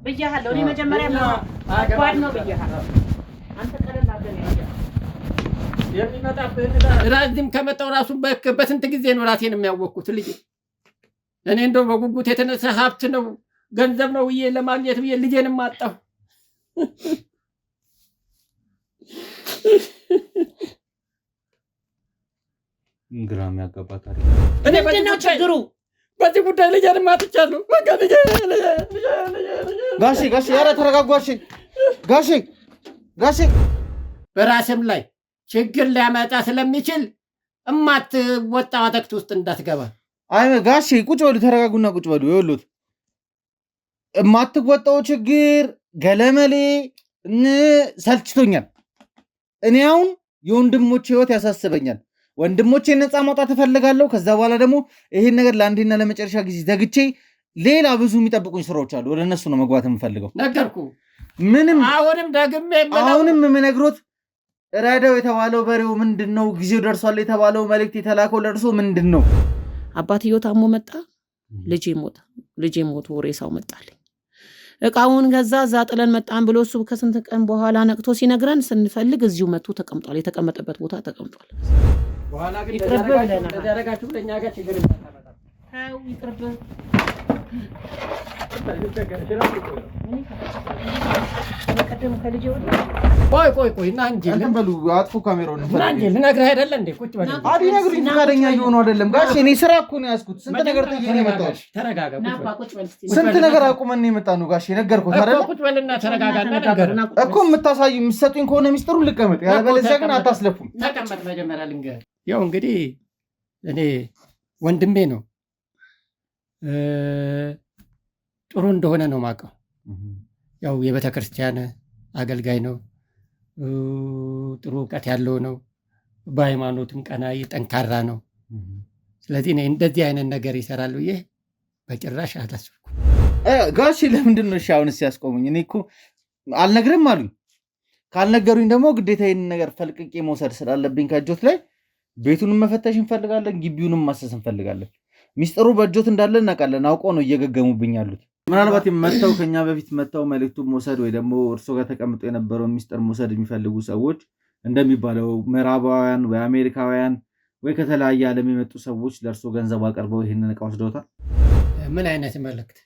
ብያለሁ እኔ መጀመሪያ ጓድ ነው ብያለሁ አንተ ቀለል አድርገህ የሚመጣብህ ራዝም ከመጣው ራሱ በስንት ጊዜ ነው ራሴን የሚያወቅኩት ልጅ እኔ እንደው በጉጉት የተነሳ ሀብት ነው ገንዘብ ነው ብዬ ለማግኘት ብዬ ልጄንም አጣሁ ግራም ያጋባታል እኔ ምንድነው ችግሩ በዚህ ጉዳይ ልጄንም አጥቻለሁ በቃ ልጄ ጋሼ ኧረ ተረጋጉ ጋሼ በራስም ላይ ችግር ሊያመጣ ስለሚችል እማትወጣ አተክት ውስጥ እንዳትገባ አይ ጋሼ ቁጭ በሉ ተረጋጉና ቁጭ በሉ ይኸውልዎት እማትወጣው ችግር ገለመሌ ሰልችቶኛል እኔ አሁን የወንድሞቼ ህይወት ያሳስበኛል ወንድሞቼ ነፃ ማውጣት እፈልጋለሁ ከዛ በኋላ ደግሞ ይሄን ነገር ለአንዴና ለመጨረሻ ጊዜ ዘግቼ ሌላ ብዙ የሚጠብቁኝ ስራዎች አሉ ወደ እነሱ ነው መግባት የምፈልገው ነገርኩ ምንም አሁንም የምነግሮት ረዳው የተባለው በሬው ምንድነው ጊዜው ደርሷል የተባለው መልእክት የተላከው ለርሶ ምንድነው አባትየው ታሞ መጣ ልጄ ሞት ሬሳው መጣልኝ እቃውን ገዛ እዛ ጥለን መጣን ብሎ እሱ ከስንት ቀን በኋላ ነቅቶ ሲነግረን ስንፈልግ እዚሁ መጥቶ ተቀምጧል የተቀመጠበት ቦታ ተቀምጧል በኋላ ግን ተደረጋችሁ ለኛ ጋር ችግር እንዳታመጣ ታው ይቅርብ ቆይ እና እንጂ በሉ አጥፉ ካሜራውን እንጂ ልነግርህ አይደለ እንዴ ቁጭ በል አዲ ነግሩኝ ፈቃደኛ እየሆኑ አይደለም ጋሼ እኔ ስራ እኮ ነው ያዝኩት ስንት ነገር ጥዬ ነው የመጣሁት ተረጋጋ ስንት ነገር አቁመን ነው የመጣ ነው ጋሼ ነገርኩት አይደል ቁጭ በልና ተረጋጋና ነገር እኮ የምታሳዩ የምትሰጡኝ ከሆነ ሚስጥሩን ልቀመጥ ያለበለዚያ ግን አታስለፉም ተቀመጥ መጀመሪያ ልንገርህ ያው እንግዲህ እኔ ወንድሜ ነው ጥሩ እንደሆነ ነው ማቀው ያው የቤተክርስቲያን አገልጋይ ነው ጥሩ ዕውቀት ያለው ነው በሃይማኖትም ቀናይ ጠንካራ ነው ስለዚህ እኔ እንደዚህ አይነት ነገር ይሰራል ብዬ በጭራሽ አላሰብኩም ጋሼ ለምንድን ነው ሻውንስ ያስቆሙኝ እኔ እኮ አልነግርም አሉኝ ካልነገሩኝ ደግሞ ግዴታ ይሄን ነገር ፈልቅቄ መውሰድ ስላለብኝ ከእጆት ላይ ቤቱንም መፈተሽ እንፈልጋለን ግቢውንም ማሰስ እንፈልጋለን ሚስጥሩ በእጆት እንዳለ እናውቃለን አውቀው ነው እየገገሙብኝ ያሉት ምናልባት መተው ከኛ በፊት መተው መልእክቱን መውሰድ ወይ ደግሞ እርሶ ጋር ተቀምጦ የነበረው ሚስጥር መውሰድ የሚፈልጉ ሰዎች እንደሚባለው ምዕራባውያን ወይ አሜሪካውያን ወይ ከተለያየ ዓለም የመጡ ሰዎች ለእርሶ ገንዘብ አቀርበው ይሄንን ዕቃ ወስደውታል ምን አይነት መልእክት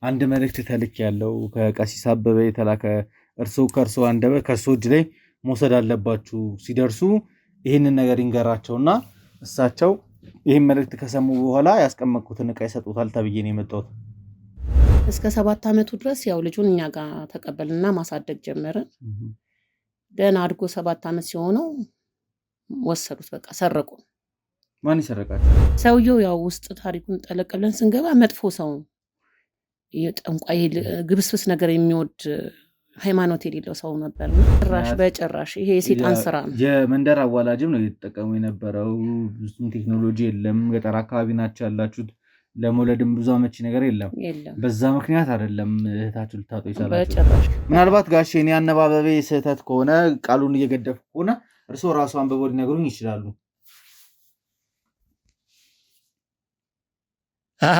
አንድ መልእክት ተልክ ያለው ከቀሲስ አበበ የተላከ ከእርሶ አንደበት ከእርሶ እጅ ላይ መውሰድ አለባችሁ ሲደርሱ ይሄንን ነገር ይንገራቸውና እሳቸው ይሄን መልእክት ከሰሙ በኋላ ያስቀመጥኩትን ዕቃ ይሰጡታል ተብዬ ነው የመጣሁት እስከ 7 ዓመቱ ድረስ ያው ልጁን እኛ ጋር ተቀበልና ማሳደግ ጀመርን ደና አድጎ 7 ዓመት ሲሆነው ወሰዱት በቃ ሰረቁ ማን ይሰረቃል ሰውየው ያው ውስጥ ታሪኩን ጠለቀለን ስንገባ መጥፎ ሰው የጠንቋይ ግብስብስ ነገር የሚወድ ሃይማኖት የሌለው ሰው ነበር በጭራሽ ይሄ የሰይጣን ስራ ነው የመንደር አዋላጅም ነው የተጠቀሙ የነበረው ብዙም ቴክኖሎጂ የለም ገጠር አካባቢ ናቸው ያላችሁት ለሞለድም ብዙ አመቺ ነገር የለም በዛ ምክንያት አይደለም እህታችሁ ልታጡ ይችላል ምናልባት ጋሼ እኔ አነባበቤ ስህተት ከሆነ ቃሉን እየገደፍኩ ከሆነ እርሶ ራሱ አንብበው ሊነግሩኝ ይችላሉ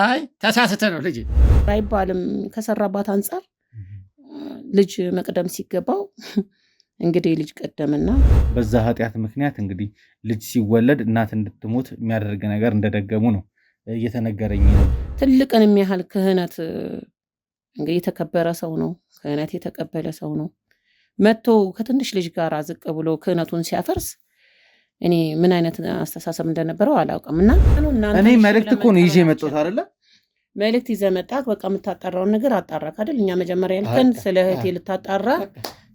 አይ ተሳስተ ነው ልጅ አይባልም ከሰራባት አንፃር ልጅ መቅደም ሲገባው እንግዲህ ልጅ ቀደምና በዛ ኃጢያት ምክንያት እንግዲህ ልጅ ሲወለድ እናት እንድትሞት የሚያደርግ ነገር እንደደገሙ ነው እየተነገረኝ ነው ትልቅን የሚያህል ክህነት እንግዲህ የተከበረ ሰው ነው ክህነት የተቀበለ ሰው ነው መጥቶ ከትንሽ ልጅ ጋር ዝቅ ብሎ ክህነቱን ሲያፈርስ እኔ ምን አይነት አስተሳሰብ እንደነበረው አላውቅምና እኔ መልእክት እኮ ነው ይዤ መጣሁት አይደለ መልእክት ይዘህ መጣህ በቃ የምታጣራውን ነገር አጣራክ አይደል እኛ መጀመሪያ ያልከን ስለ እህቴ ልታጣራ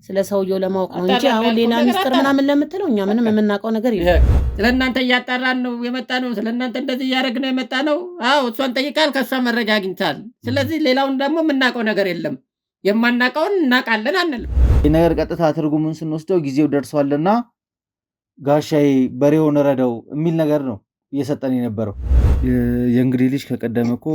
ስለ ሰውየው ለማወቅ ነው እንጂ አሁን ሌላ ሚስጥር ምናምን ለምትለው እኛ ምንም የምናውቀው ነገር የለም ስለናንተ እያጣራን ነው የመጣ ነው ስለናንተ እንደዚህ እያደረግን ነው የመጣ ነው አዎ እሷን ጠይቃል ከሷ መረጃ አግኝታል ስለዚህ ሌላውን ደግሞ የምናውቀው ነገር የለም የማናውቀውን እናውቃለን አንልም ይሄ ነገር ቀጥታ ትርጉሙን ስንወስደው ጊዜው ደርሷልና ጋሻይ በሬውን ረዳው የሚል ነገር ነው እየሰጠን የነበረው የእንግዲህ ልጅ ከቀደመኮ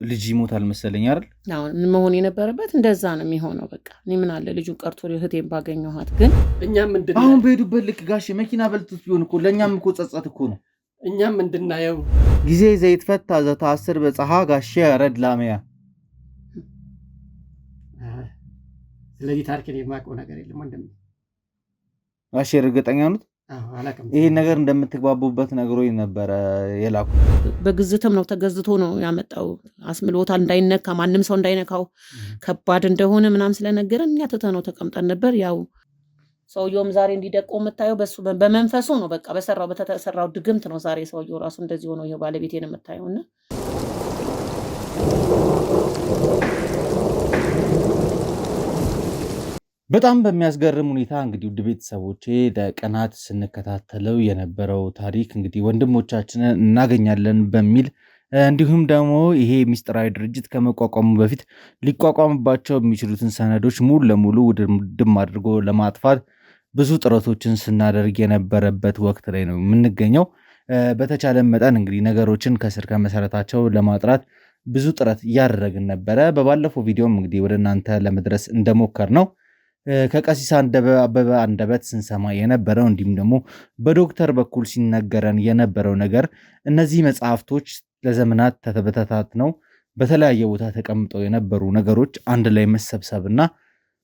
ልጅ ይሞታል መሰለኝ አይደል አሁን መሆን የነበረበት እንደዛ ነው የሚሆነው በቃ እኔ ምን አለ ልጁ ቀርቶ እህቴን ባገኘኋት ግን እኛም ምንድነው አሁን በሄዱበት ልክ ጋሼ መኪና በልቶት ቢሆን እኮ ለኛም እኮ ጸጸት እኮ ነው እኛም እንድናየው ጊዜ ዘይትፈታ ዘታስር በፀሐ ጋሼ ያረድ ላሚያ ስለዚህ ታሪክን የማውቀው ነገር የለም ወንድም። ጋሼ እርግጠኛ ነዎት? ይሄ ነገር እንደምትግባቡበት ነግሮኝ ነበር የላኩ። በግዝትም ነው ተገዝቶ ነው ያመጣው። አስምሎታል እንዳይነካ ማንም ሰው እንዳይነካው ከባድ እንደሆነ ምናም ስለነገረን እኛ ትተነው ተቀምጠን ነበር። ያው ሰውየውም ዛሬ እንዲደቆ የምታየው በሱ በመንፈሱ ነው። በቃ በተሰራው ድግምት ነው ዛሬ ሰውየው ራሱ እንደዚህ ሆኖ ይሄ ባለቤቴን የምታየውና በጣም በሚያስገርም ሁኔታ እንግዲህ ውድ ቤተሰቦቼ ለቀናት ስንከታተለው የነበረው ታሪክ እንግዲህ ወንድሞቻችንን እናገኛለን በሚል እንዲሁም ደግሞ ይሄ ሚስጥራዊ ድርጅት ከመቋቋሙ በፊት ሊቋቋምባቸው የሚችሉትን ሰነዶች ሙሉ ለሙሉ ውድም አድርጎ ለማጥፋት ብዙ ጥረቶችን ስናደርግ የነበረበት ወቅት ላይ ነው የምንገኘው። በተቻለ መጠን እንግዲህ ነገሮችን ከስር ከመሰረታቸው ለማጥራት ብዙ ጥረት እያደረግን ነበረ። በባለፈው ቪዲዮም እንግዲህ ወደ እናንተ ለመድረስ እንደሞከር ነው ከቀሲስ አበበ አንደበት ስንሰማ የነበረው እንዲሁም ደግሞ በዶክተር በኩል ሲነገረን የነበረው ነገር እነዚህ መጽሐፍቶች ለዘመናት ተበታትነው በተለያየ ቦታ ተቀምጠው የነበሩ ነገሮች አንድ ላይ መሰብሰብና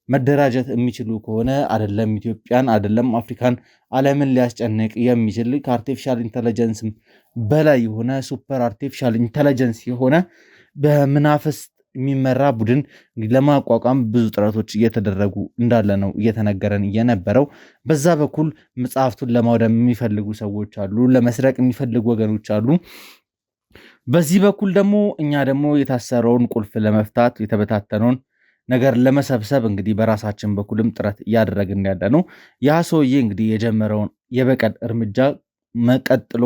መደራጀት የሚችሉ ከሆነ አይደለም ኢትዮጵያን አይደለም አፍሪካን ዓለምን ሊያስጨንቅ የሚችል ከአርቲፊሻል ኢንተለጀንስም በላይ የሆነ ሱፐር አርቲፊሻል ኢንተለጀንስ የሆነ በመናፍስት የሚመራ ቡድን ለማቋቋም ብዙ ጥረቶች እየተደረጉ እንዳለ ነው እየተነገረን የነበረው። በዛ በኩል መጽሐፍቱን ለማውደም የሚፈልጉ ሰዎች አሉ፣ ለመስረቅ የሚፈልጉ ወገኖች አሉ። በዚህ በኩል ደግሞ እኛ ደግሞ የታሰረውን ቁልፍ ለመፍታት የተበታተነውን ነገር ለመሰብሰብ እንግዲህ በራሳችን በኩልም ጥረት እያደረግን ያለ ነው። ያ ሰውዬ እንግዲህ የጀመረውን የበቀል እርምጃ መቀጥሎ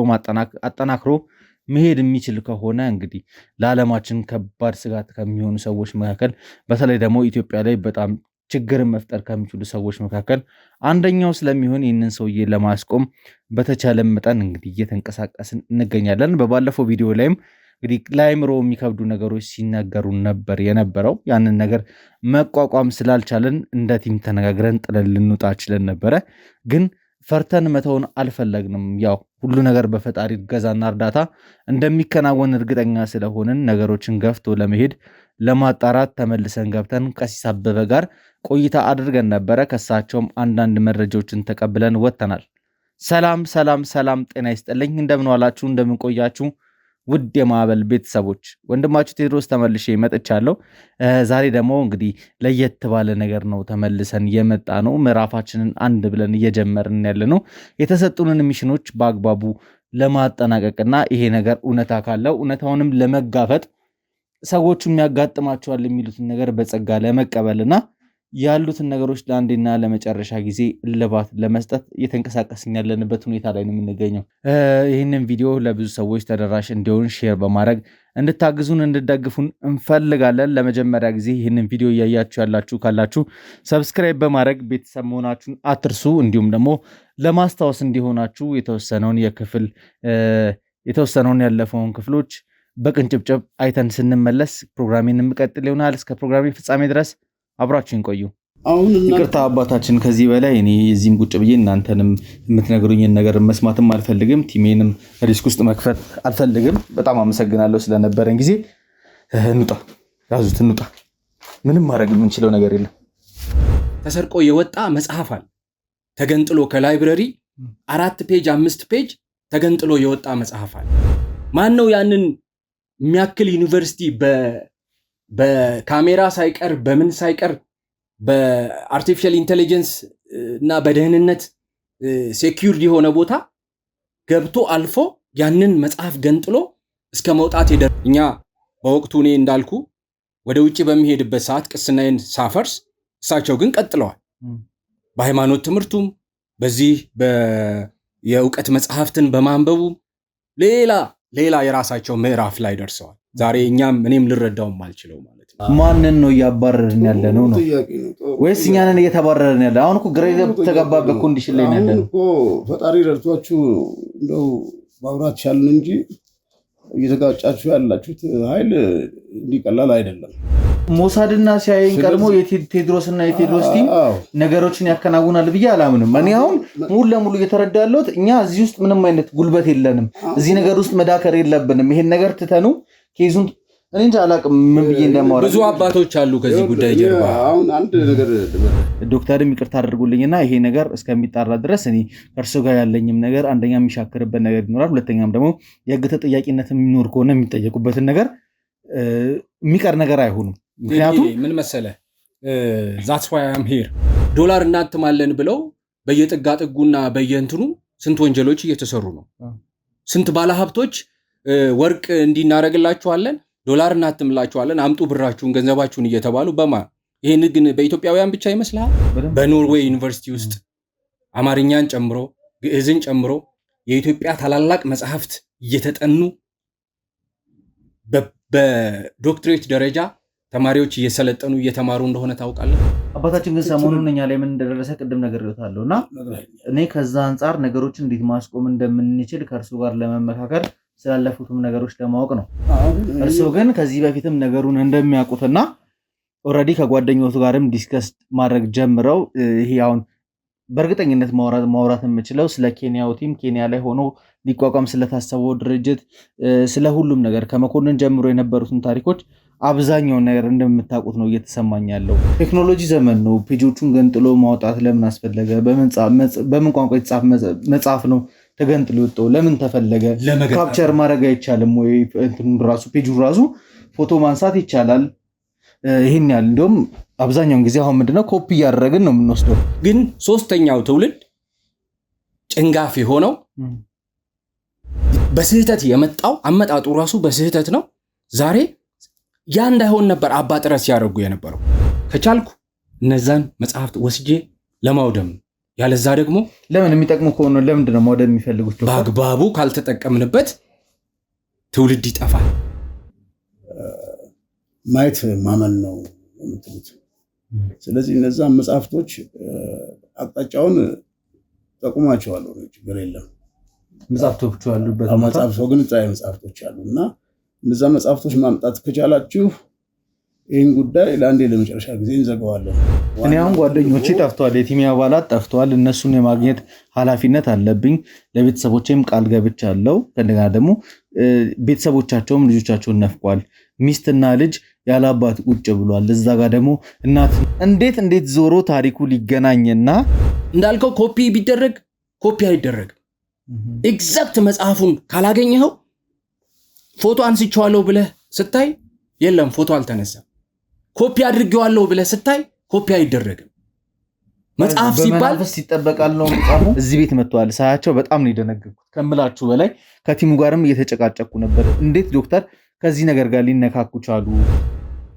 አጠናክሮ መሄድ የሚችል ከሆነ እንግዲህ ለዓለማችን ከባድ ስጋት ከሚሆኑ ሰዎች መካከል በተለይ ደግሞ ኢትዮጵያ ላይ በጣም ችግርን መፍጠር ከሚችሉ ሰዎች መካከል አንደኛው ስለሚሆን ይህንን ሰውዬ ለማስቆም በተቻለ መጠን እንግዲህ እየተንቀሳቀስን እንገኛለን። በባለፈው ቪዲዮ ላይም እንግዲህ ለአእምሮ የሚከብዱ ነገሮች ሲነገሩ ነበር የነበረው። ያንን ነገር መቋቋም ስላልቻለን እንደ ቲም ተነጋግረን ጥለን ልንወጣ ችለን ነበረ ግን ፈርተን መተውን አልፈለግንም። ያው ሁሉ ነገር በፈጣሪ እገዛና እርዳታ እንደሚከናወን እርግጠኛ ስለሆንን ነገሮችን ገፍቶ ለመሄድ ለማጣራት ተመልሰን ገብተን ቀሲስ አበበ ጋር ቆይታ አድርገን ነበረ። ከሳቸውም አንዳንድ መረጃዎችን ተቀብለን ወጥተናል። ሰላም ሰላም ሰላም፣ ጤና ይስጥልኝ። እንደምን ዋላችሁ፣ እንደምን ቆያችሁ ውድ የማዕበል ቤተሰቦች፣ ወንድማችሁ ቴዎድሮስ ተመልሼ መጥቻለሁ። ዛሬ ደግሞ እንግዲህ ለየት ባለ ነገር ነው ተመልሰን የመጣ ነው። ምዕራፋችንን አንድ ብለን እየጀመርን ያለ ነው። የተሰጡንን ሚሽኖች በአግባቡ ለማጠናቀቅና ይሄ ነገር እውነታ ካለው እውነታውንም ለመጋፈጥ ሰዎቹ የሚያጋጥማቸዋል የሚሉትን ነገር በጸጋ ለመቀበልና ያሉትን ነገሮች ለአንዴና ለመጨረሻ ጊዜ እልባት ለመስጠት እየተንቀሳቀስን ያለንበት ሁኔታ ላይ ነው የምንገኘው። ይህንን ቪዲዮ ለብዙ ሰዎች ተደራሽ እንዲሆን ሼር በማድረግ እንድታግዙን እንድደግፉን እንፈልጋለን። ለመጀመሪያ ጊዜ ይህንን ቪዲዮ እያያችሁ ያላችሁ ካላችሁ ሰብስክራይብ በማድረግ ቤተሰብ መሆናችሁን አትርሱ። እንዲሁም ደግሞ ለማስታወስ እንዲሆናችሁ የተወሰነውን ያለፈውን ክፍሎች በቅንጭብጭብ አይተን ስንመለስ ፕሮግራሜን እንቀጥል ይሆናል። እስከ ፕሮግራሜ ፍጻሜ ድረስ አብራችሁን ቆዩ። ይቅርታ አባታችን፣ ከዚህ በላይ እኔ እዚህም ቁጭ ብዬ እናንተንም የምትነግሩኝን ነገር መስማትም አልፈልግም፣ ቲሜንም ሪስክ ውስጥ መክፈት አልፈልግም። በጣም አመሰግናለሁ ስለነበረን ጊዜ። እንውጣ፣ ያዙት፣ እንውጣ። ምንም ማድረግ የምንችለው ነገር የለም። ተሰርቆ የወጣ መጽሐፍ አለ ተገንጥሎ ከላይብረሪ 4 ፔጅ 5 ፔጅ ተገንጥሎ የወጣ መጽሐፍ አለ። ማን ነው ያንን የሚያክል ዩኒቨርሲቲ በካሜራ ሳይቀር በምን ሳይቀር በአርቲፊሻል ኢንተለጀንስ እና በደህንነት ሴኪዩርድ የሆነ ቦታ ገብቶ አልፎ ያንን መጽሐፍ ገንጥሎ እስከ መውጣት እኛ በወቅቱ እኔ እንዳልኩ ወደ ውጭ በሚሄድበት ሰዓት ቅስናዬን ሳፈርስ እሳቸው ግን ቀጥለዋል። በሃይማኖት ትምህርቱም በዚህ የእውቀት መጽሐፍትን በማንበቡ ሌላ የራሳቸው ምዕራፍ ላይ ደርሰዋል። ዛሬ እኔም ልረዳውም አልችለው ማለት ነው። ማንን ነው እያባረርን ያለ ነው ወይስ እኛንን እየተባረርን ያለ? አሁን እኮ ግራ የተጋባበት ኮንዲሽን ላይ ያለ ነው። ፈጣሪ ረድቷችሁ እንደው ማውራት ቻልን እንጂ እየተጋጫችሁ ያላችሁት ኃይል እንዲቀላል አይደለም። ሞሳድና ሲያይን ቀድሞ የቴድሮስና የቴድሮስ ቲም ነገሮችን ያከናውናል ብዬ አላምንም። እኔ አሁን ሙሉ ለሙሉ እየተረዳለሁት እኛ እዚህ ውስጥ ምንም አይነት ጉልበት የለንም፣ እዚህ ነገር ውስጥ መዳከር የለብንም። ይሄን ነገር ትተኑ ኬዙን እኔ እንጃ አላቅም ምን ብዬ እንደማወራ። ብዙ አባቶች አሉ ከዚህ ጉዳይ ጀርባ። አሁን አንድ ነገር ዶክተርም ይቅርታ አድርጉልኝና ይሄ ነገር እስከሚጣራ ድረስ እኔ ከእርሱ ጋር ያለኝም ነገር አንደኛ የሚሻክርበት ነገር ይኖራል፣ ሁለተኛም ደግሞ የህግ ተጠያቂነት የሚኖር ከሆነ የሚጠየቁበትን ነገር የሚቀር ነገር አይሆንም። ምክንያቱም ምን መሰለህ that's why I'm here ዶላር እናትማለን ብለው በየጥጋ ጥጉና በየእንትኑ ስንት ወንጀሎች እየተሰሩ ነው። ስንት ባለሀብቶች ወርቅ እንዲናረግላችኋለን ዶላር እናትምላችኋለን አምጡ ብራችሁን ገንዘባችሁን እየተባሉ ይሄን ግን በኢትዮጵያውያን ብቻ ይመስላል። በኖርዌይ ዩኒቨርሲቲ ውስጥ አማርኛን ጨምሮ ግዕዝን ጨምሮ የኢትዮጵያ ታላላቅ መጽሐፍት እየተጠኑ በዶክትሬት ደረጃ ተማሪዎች እየሰለጠኑ እየተማሩ እንደሆነ ታውቃለህ። አባታችን ግን ሰሞኑን እኛ ላይ ምን እንደደረሰ ቅድም ነግሬዎታለሁና እኔ ከዛ አንፃር ነገሮችን እንዴት ማስቆም እንደምንችል ከእርሱ ጋር ለመመካከር ስላለፉትም ነገሮች ለማወቅ ነው። እርሱ ግን ከዚህ በፊትም ነገሩን እንደሚያውቁትና ኦልሬዲ ከጓደኞቱ ጋርም ዲስከስ ማድረግ ጀምረው ይሄ አሁን በእርግጠኝነት ማውራት የምችለው ስለ ኬንያው ቲም ኬንያ ላይ ሆኖ ሊቋቋም ስለታሰበው ድርጅት ስለ ሁሉም ነገር ከመኮንን ጀምሮ የነበሩትን ታሪኮች አብዛኛውን ነገር እንደምታውቁት ነው እየተሰማኝ ያለው። ቴክኖሎጂ ዘመን ነው። ፔጆቹን ገንጥሎ ማውጣት ለምን አስፈለገ? በምን ቋንቋ የተጻፈ መጽሐፍ ነው ተገንጥሎ ወጣው? ለምን ተፈለገ? ካፕቸር ማድረግ አይቻልም ወይ? ራሱ ፔጁ ራሱ ፎቶ ማንሳት ይቻላል። ይሄን ያህል እንደውም አብዛኛውን ጊዜ አሁን ምንድነው ኮፒ ያደረግን ነው የምንወስደው። ግን ሶስተኛው ትውልድ ጭንጋፍ የሆነው በስህተት የመጣው አመጣጡ ራሱ በስህተት ነው። ዛሬ ያ እንዳይሆን ነበር አባ ጥረት ሲያደርጉ የነበረው። ከቻልኩ እነዛን መጽሐፍት ወስጄ ለማውደም ያለዛ ደግሞ ለምን የሚጠቅሙ ከሆነ ለምንድን ነው ማውደም የሚፈልጉት? በአግባቡ ካልተጠቀምንበት ትውልድ ይጠፋል። ማየት ማመን ነው የምትሉት። ስለዚህ እነዛን መጽሐፍቶች አቅጣጫውን ጠቁማቸዋለሁ፣ ችግር የለም። መጽሐፍቶቹ አሉበት መጽሐፍቶ ግን መጽሐፍቶች አሉና እነዛ መጽሐፍቶች ማምጣት ከቻላችሁ ይህን ጉዳይ ለአንዴ ለመጨረሻ ጊዜ እንዘጋዋለን። እኔ አሁን ጓደኞቼ ጠፍተዋል፣ የቲሜ አባላት ጠፍተዋል። እነሱን የማግኘት ኃላፊነት አለብኝ። ለቤተሰቦቼም ቃል ገብቻለሁ። ከእንደገና ደግሞ ቤተሰቦቻቸውም ልጆቻቸውን ነፍቋል። ሚስትና ልጅ ያለ አባት ቁጭ ብሏል። እዛ ጋር ደግሞ እናት እንዴት ዞሮ ታሪኩ ሊገናኝና እንዳልከው ኮፒ ቢደረግ ኮፒ አይደረግም። ኤግዛክት መጽሐፉን ካላገኘኸው ፎቶ አንስቼዋለሁ ብለህ ስታይ የለም ፎቶ አልተነሳም። ኮፒ አድርጌዋለሁ ብለህ ስታይ ኮፒ አይደረግም። መጽሐፍ ሲባል ይጠበቃል ነው መጽሐፉ። እዚህ ቤት መጥቷል ሳያቸው በጣም ነው የደነገጥኩት ከምላችሁ በላይ። ከቲሙ ጋርም እየተጨቃጨቁ ነበር። እንዴት ዶክተር ከዚህ ነገር ጋር ሊነካኩ ቻሉ?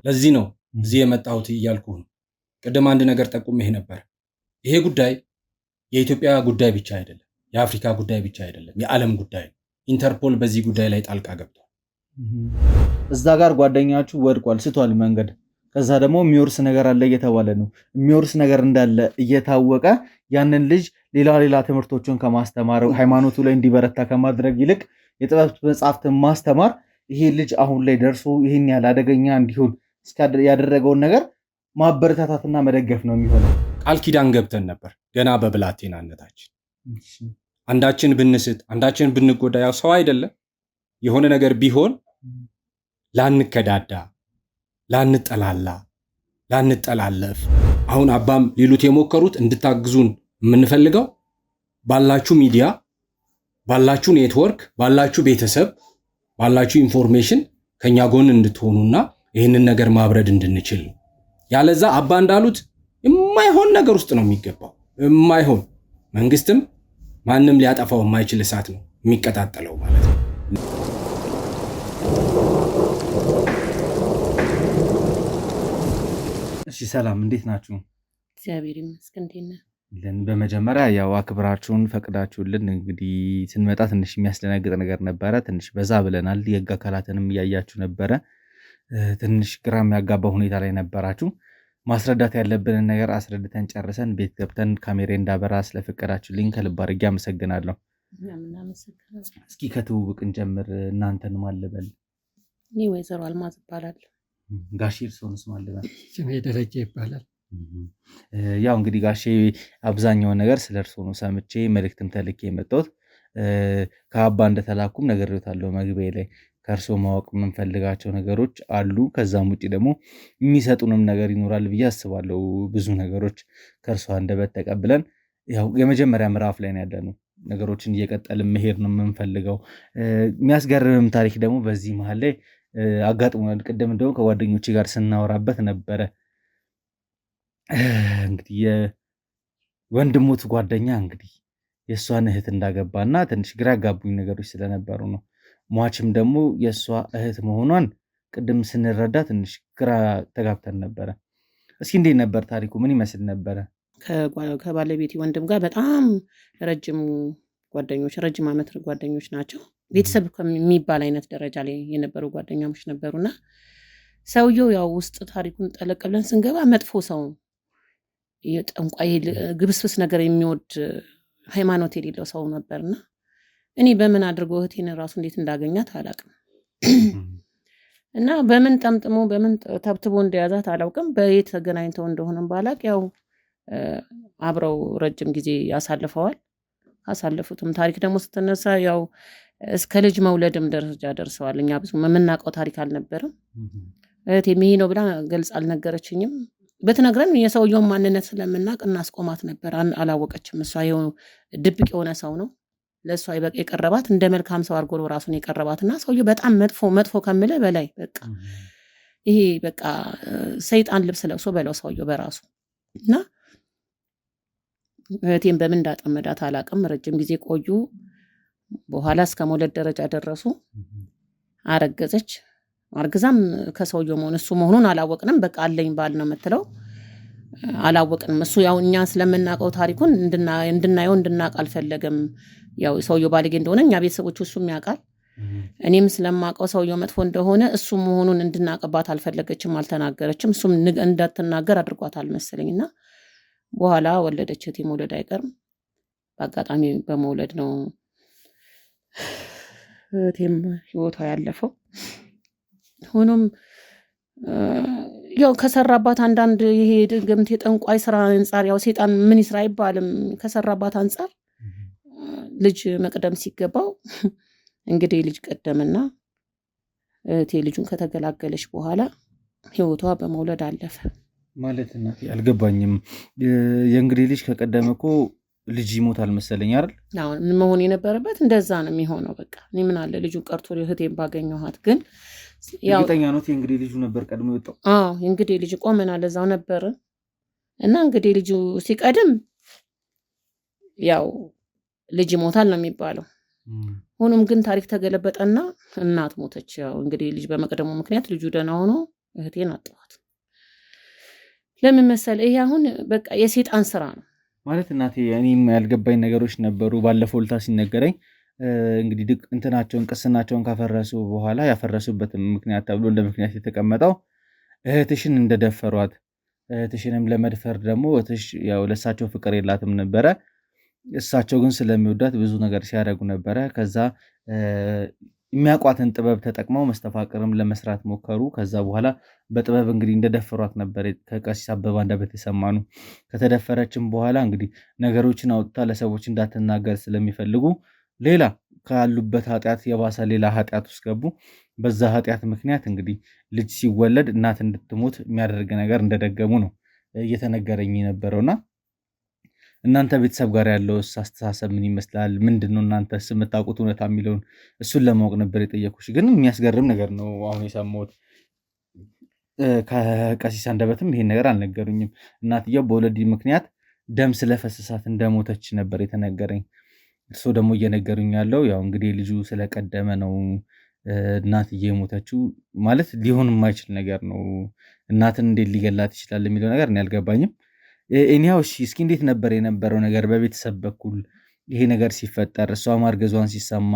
ለዚህ ነው እዚህ የመጣሁት እያልኩ ነው። ቅድም አንድ ነገር ጠቁሜህ ነበር። ይሄ ጉዳይ የኢትዮጵያ ጉዳይ ብቻ አይደለም፣ የአፍሪካ ጉዳይ ብቻ አይደለም፣ የዓለም ጉዳይ ነው። ኢንተርፖል በዚህ ጉዳይ ላይ ጣልቃ ገብቷል። እዛ ጋር ጓደኛችሁ ወድቋል፣ ስቷል መንገድ። ከዛ ደግሞ የሚወርስ ነገር አለ እየተባለ ነው። የሚወርስ ነገር እንዳለ እየታወቀ ያንን ልጅ ሌላ ትምህርቶችን ከማስተማር ሃይማኖቱ ላይ እንዲበረታ ከማድረግ ይልቅ የጥበብ መጽሐፍትን ማስተማር ይሄ ልጅ አሁን ላይ ደርሶ ይሄን ያህል አደገኛ እንዲሆን ያደረገውን ነገር ማበረታታትና መደገፍ ነው የሚሆነው። ቃል ኪዳን ገብተን ነበር ገና በብላቴናነታችን። አንዳችን ብንስት አንዳችን ብንጎዳ ያው ሰው አይደለም። የሆነ ነገር ቢሆን ላንከዳዳ፣ ላንጠላላ፣ ላንጠላለፍ። አሁን አባም ሊሉት የሞከሩት እንድታግዙን የምንፈልገው ባላችሁ ሚዲያ፣ ባላችሁ ኔትወርክ፣ ባላችሁ ቤተሰብ፣ ባላችሁ ኢንፎርሜሽን ከኛ ጎን እንድትሆኑና ይህንን ነገር ማብረድ እንድንችል ነው። ያለዛ አባ እንዳሉት የማይሆን ነገር ውስጥ ነው የሚገባው። የማይሆን መንግስትም ማንም ሊያጠፋው የማይችል እሳት ነው የሚቀጣጠለው ማለት ነው። እሺ ሰላም፣ እንዴት ናችሁ? እግዚአብሔር ይመስገን። እንዴት ነህ? በመጀመሪያ ያው አክብራችሁን ፈቅዳችሁልን እንግዲህ ስንመጣ ትንሽ የሚያስደነግጥ ነገር ነበረ። ትንሽ በዛ ብለናል። የህግ አካላትንም እያያችሁ ነበረ። ትንሽ ግራ የሚያጋባ ሁኔታ ላይ ነበራችሁ። ማስረዳት ያለብንን ነገር አስረድተን ጨርሰን ቤት ገብተን ካሜራ እንዳበራ ስለፈቀዳችሁልኝ ከልብ አድርጌ አመሰግናለሁ። እስኪ ከትውውቅ እንጀምር። እናንተን ማን ልበል? እኔ ወይዘሮ አልማዝ እባላለሁ። ጋሼ እርስዎንስ ማን ልበል? ስሜ ደረጀ ይባላል። ያው እንግዲህ ጋሼ አብዛኛውን ነገር ስለ እርስዎ ነው ሰምቼ መልእክትም ተልኬ የመጣሁት። ከአባ እንደተላኩም ነግሬዎታለሁ መግቢያ ላይ። ከእርስዎ ማወቅ የምንፈልጋቸው ነገሮች አሉ። ከዛም ውጭ ደግሞ የሚሰጡንም ነገር ይኖራል ብዬ አስባለሁ። ብዙ ነገሮች ከእርስዎ አንደበት ተቀብለን ያው የመጀመሪያ ምዕራፍ ላይ ነው ያለነው። ነገሮችን እየቀጠልን መሄድ ነው የምንፈልገው። የሚያስገርምም ታሪክ ደግሞ በዚህ መሀል ላይ አጋጥሞናል። ቅድም እንደውም ከጓደኞቼ ጋር ስናወራበት ነበረ። እንግዲህ የወንድሙት ጓደኛ እንግዲህ የእሷን እህት እንዳገባና ትንሽ ግራ ያጋቡኝ ነገሮች ስለነበሩ ነው። ሟችም ደግሞ የእሷ እህት መሆኗን ቅድም ስንረዳ ትንሽ ግራ ተጋብተን ነበረ። እስኪ እንዴት ነበር ታሪኩ? ምን ይመስል ነበረ? ከባለቤቴ ወንድም ጋር በጣም ረጅም ዓመት ጓደኞች ናቸው። ቤተሰብ ከሚባል አይነት ደረጃ ላይ የነበሩ ጓደኛሞች ነበሩና ሰውየው ያው ውስጥ ታሪኩን ጠለቅ ብለን ስንገባ መጥፎ ሰው፣ ጠንቋይ፣ ግብስብስ ነገር የሚወድ ሃይማኖት የሌለው ሰው ነበርና እኔ በምን አድርጎ እህቴን ራሱ እንዴት እንዳገኛት አላውቅም። እና በምን ጠምጥሞ በምን ተብትቦ እንደያዛት አላውቅም። በየት ተገናኝተው እንደሆነም ባላቅ ያው አብረው ረጅም ጊዜ ያሳልፈዋል። ካሳለፉትም ታሪክ ደግሞ ስትነሳ ያው እስከ ልጅ መውለድም ደረጃ ደርሰዋል። እኛ ብዙ የምናውቀው ታሪክ አልነበረም። እህቴም ይሄ ነው ብላ ገልጽ አልነገረችኝም። ብትነግረን የሰውየውን ማንነት ስለምናውቅ እናስቆማት ነበር። አላወቀችም። እሷ ድብቅ የሆነ ሰው ነው ለእሷ የቀረባት፣ እንደ መልካም ሰው አድርጎ ራሱን የቀረባትና ሰውየው በጣም መጥፎ ከምልህ በላይ በቃ ይሄ በቃ ሰይጣን ልብስ ለብሶ በለው ሰውየው በራሱ እና እህቴን በምን እንዳጠመዳት አላውቅም። ረጅም ጊዜ ቆዩ። በኋላ እስከ መውለድ ደረጃ ደረሱ። አረገዘች። አርግዛም ከሰውየው እሱ መሆኑን አላወቅንም። በቃ አለኝ ባል ነው የምትለው። አላወቅንም። እሱ ያው እኛ ስለምናውቀው ታሪኩን እንድናየው እንድናውቅ አልፈለገም። ያው ሰውየው ባለጌ እንደሆነ እኛ ቤተሰቦቹ እሱም ያውቃል። እኔም ስለማውቀው ሰውየው መጥፎ እንደሆነ እሱ መሆኑን እንድናውቅባት አልፈለገችም፣ አልተናገረችም። እሱም እንዳትናገር አድርጓታል መሰለኝና በኋላ ወለደች። እህቴ መውለድ አይቀርም። በአጋጣሚ በመውለድ ነው እህቴም ህይወቷ ያለፈው። ሆኖም ያው ከሰራባት አንዳንድ ይሄ ድግምት የጠንቋይ ስራ አንጻር ያው ሴጣን ምን ይስራ አይባልም። ከሰራባት አንጻር ልጅ መቅደም ሲገባው እንግዲህ ልጅ ቀደምና እህቴ ልጁን ከተገላገለች በኋላ ህይወቷ በመውለድ አለፈ። ማለት እናቴ አልገባኝም። የእንግዲህ ልጅ ከቀደመ እኮ ልጅ ይሞታል መሰለኝ አይደል? አሁን መሆን የነበረበት እንደዛ ነው የሚሆነው። በቃ እኔ ምን አለ ልጁን ቀርቶ እህቴን ባገኘኋት። ግን ያው እርግጠኛ ነው የእንግዲህ ልጁ ነበር ቀድሞ የወጣው? አዎ የእንግዲህ ልጅ ቆመናል እዛው ነበር እና እንግዲህ ልጁ ሲቀድም ያው ልጅ ይሞታል ነው የሚባለው። ሆኖም ግን ታሪክ ተገለበጠና እናት ሞተች። ያው እንግዲህ ልጅ በመቅደሙ ምክንያት ልጁ ደህና ሆኖ እህቴን አጣኋት። ለምን መሰለ ይሄ አሁን በቃ የሴጣን ስራ ነው ማለት እናቴ። እኔም ያልገባኝ ነገሮች ነበሩ። ባለፈው ልታ ሲነገረኝ እንግዲህ እንትናቸውን ቅስናቸውን ካፈረሱ በኋላ ያፈረሱበትም ምክንያት ተብሎ እንደ ምክንያት የተቀመጠው እህትሽን እንደደፈሯት፣ እህትሽንም ለመድፈር ደግሞ እህትሽ ያው ለእሳቸው ፍቅር የላትም ነበረ። እሳቸው ግን ስለሚወዳት ብዙ ነገር ሲያደርጉ ነበረ። ከዛ የሚያውቋትን ጥበብ ተጠቅመው መስተፋቅርም ለመስራት ሞከሩ። ከዛ በኋላ በጥበብ እንግዲህ እንደደፈሯት ነበር ከቀሲስ አበባ አንደበት የሰማኑ። ከተደፈረችም በኋላ እንግዲህ ነገሮችን አውጥታ ለሰዎች እንዳትናገር ስለሚፈልጉ ሌላ ካሉበት ኃጢአት የባሰ ሌላ ኃጢአት ውስጥ ገቡ። በዛ ኃጢአት ምክንያት እንግዲህ ልጅ ሲወለድ እናት እንድትሞት የሚያደርግ ነገር እንደደገሙ ነው እየተነገረኝ የነበረውና እናንተ ቤተሰብ ጋር ያለው አስተሳሰብ ምን ይመስላል? ምንድነው እናንተ የምታውቁት እውነታ የሚለውን እሱን ለማወቅ ነበር የጠየኩሽ። ግን የሚያስገርም ነገር ነው አሁን የሰማሁት። ከቀሲስ አንደበትም ይሄን ነገር አልነገሩኝም። እናትየው በወለድ ምክንያት ደም ስለፈሰሳት እንደሞተች ነበር የተነገረኝ። እርሶ ደግሞ እየነገሩኝ ያለው ያው እንግዲህ ልጁ ስለቀደመ ነው እናትዬ የሞተችው። ማለት ሊሆን የማይችል ነገር ነው። እናትን እንዴት ሊገላት ይችላል የሚለው ነገር እኔ አልገባኝም። እኔው እስኪ እንዴት ነበር የነበረው ነገር በቤተሰብ በኩል ይሄ ነገር ሲፈጠር፣ እሷ ማርገዟን ሲሰማ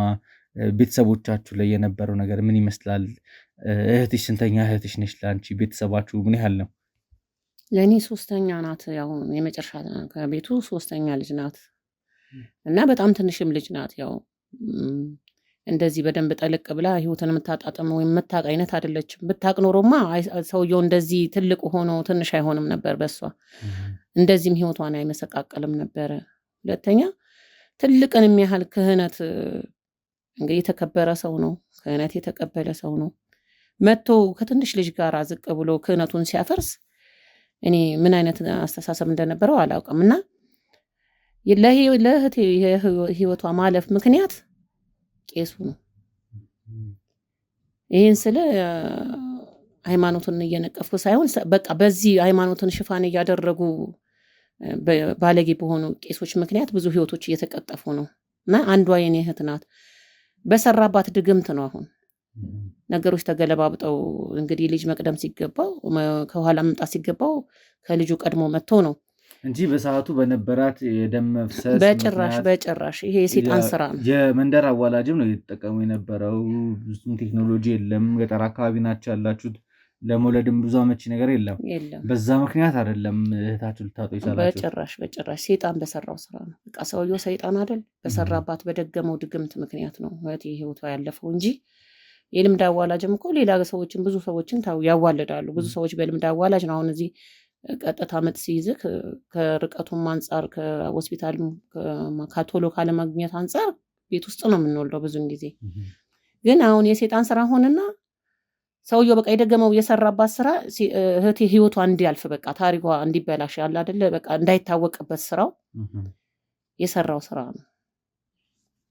ቤተሰቦቻችሁ ላይ የነበረው ነገር ምን ይመስላል? እህትሽ ስንተኛ እህትሽ ነች ለአንቺ? ቤተሰባችሁ ምን ያህል ነው? ለእኔ ሶስተኛ ናት። ያው የመጨረሻ ከቤቱ ሶስተኛ ልጅ ናት እና በጣም ትንሽም ልጅ ናት። ያው እንደዚህ በደንብ ጠልቅ ብላ ህይወትን የምታጣጥም ወይም የምታቅ አይነት አይደለችም። ብታቅ ኖሮማ ሰውየው እንደዚህ ትልቅ ሆኖ ትንሽ አይሆንም ነበር በሷ። እንደዚህም ህይወቷን አይመሰቃቀልም ነበረ። ሁለተኛ ትልቅን የሚያህል ክህነት እንግዲህ የተከበረ ሰው ነው፣ ክህነት የተቀበለ ሰው ነው። መጥቶ ከትንሽ ልጅ ጋር ዝቅ ብሎ ክህነቱን ሲያፈርስ እኔ ምን አይነት አስተሳሰብ እንደነበረው አላውቅም። እና ለእህቴ ህይወቷ ማለፍ ምክንያት ቄሱ ነው። ይህን ስለ ሃይማኖትን እየነቀፍኩ ሳይሆን በቃ በዚህ ሃይማኖትን ሽፋን እያደረጉ ባለጌ በሆኑ ቄሶች ምክንያት ብዙ ህይወቶች እየተቀጠፉ ነው። እና አንዷ የኔ እህት ናት። በሰራባት ድግምት ነው አሁን ነገሮች ተገለባብጠው እንግዲህ ልጅ መቅደም ሲገባው ከኋላ መምጣት ሲገባው ከልጁ ቀድሞ መጥቶ ነው እንጂ በሰዓቱ በነበራት የደም መፍሰስ በጭራሽ ይሄ የሰይጣን ስራ ነው። የመንደር አዋላጅም ነው የተጠቀሙ የነበረው። ብዙም ቴክኖሎጂ የለም። ገጠር አካባቢ ናቸው ያላችሁት። ለመውለድም ብዙ አመቺ ነገር የለም። በዛ ምክንያት አይደለም እህታችሁ ልታጡ ይችላል። በጭራሽ ሰይጣን በሰራው ስራ ነው። በቃ ሰውየው ሰይጣን አይደል በሰራባት በደገመው ድግምት ምክንያት ነው እህቴ ህይወቷ ያለፈው እንጂ የልምድ አዋላጅም እኮ ሌላ ሰዎችን ብዙ ሰዎችን ያዋልዳሉ። ብዙ ሰዎች በልምድ አዋላጅ ነው። አሁን እዚህ ቀጥታ ምጥ ሲይዝህ ከርቀቱም አንጻር ከሆስፒታል ካቶሎ ካለማግኘት አንጻር ቤት ውስጥ ነው የምንወልደው ብዙን ጊዜ። ግን አሁን የሰይጣን ስራ ሆነና ሰውየው በቃ የደገመው የሰራባት ስራ እህቴ ህይወቷ እንዲያልፍ በቃ ታሪኳ እንዲበላሽ ያለ አይደለ በቃ እንዳይታወቅበት ስራው የሰራው ስራ ነው።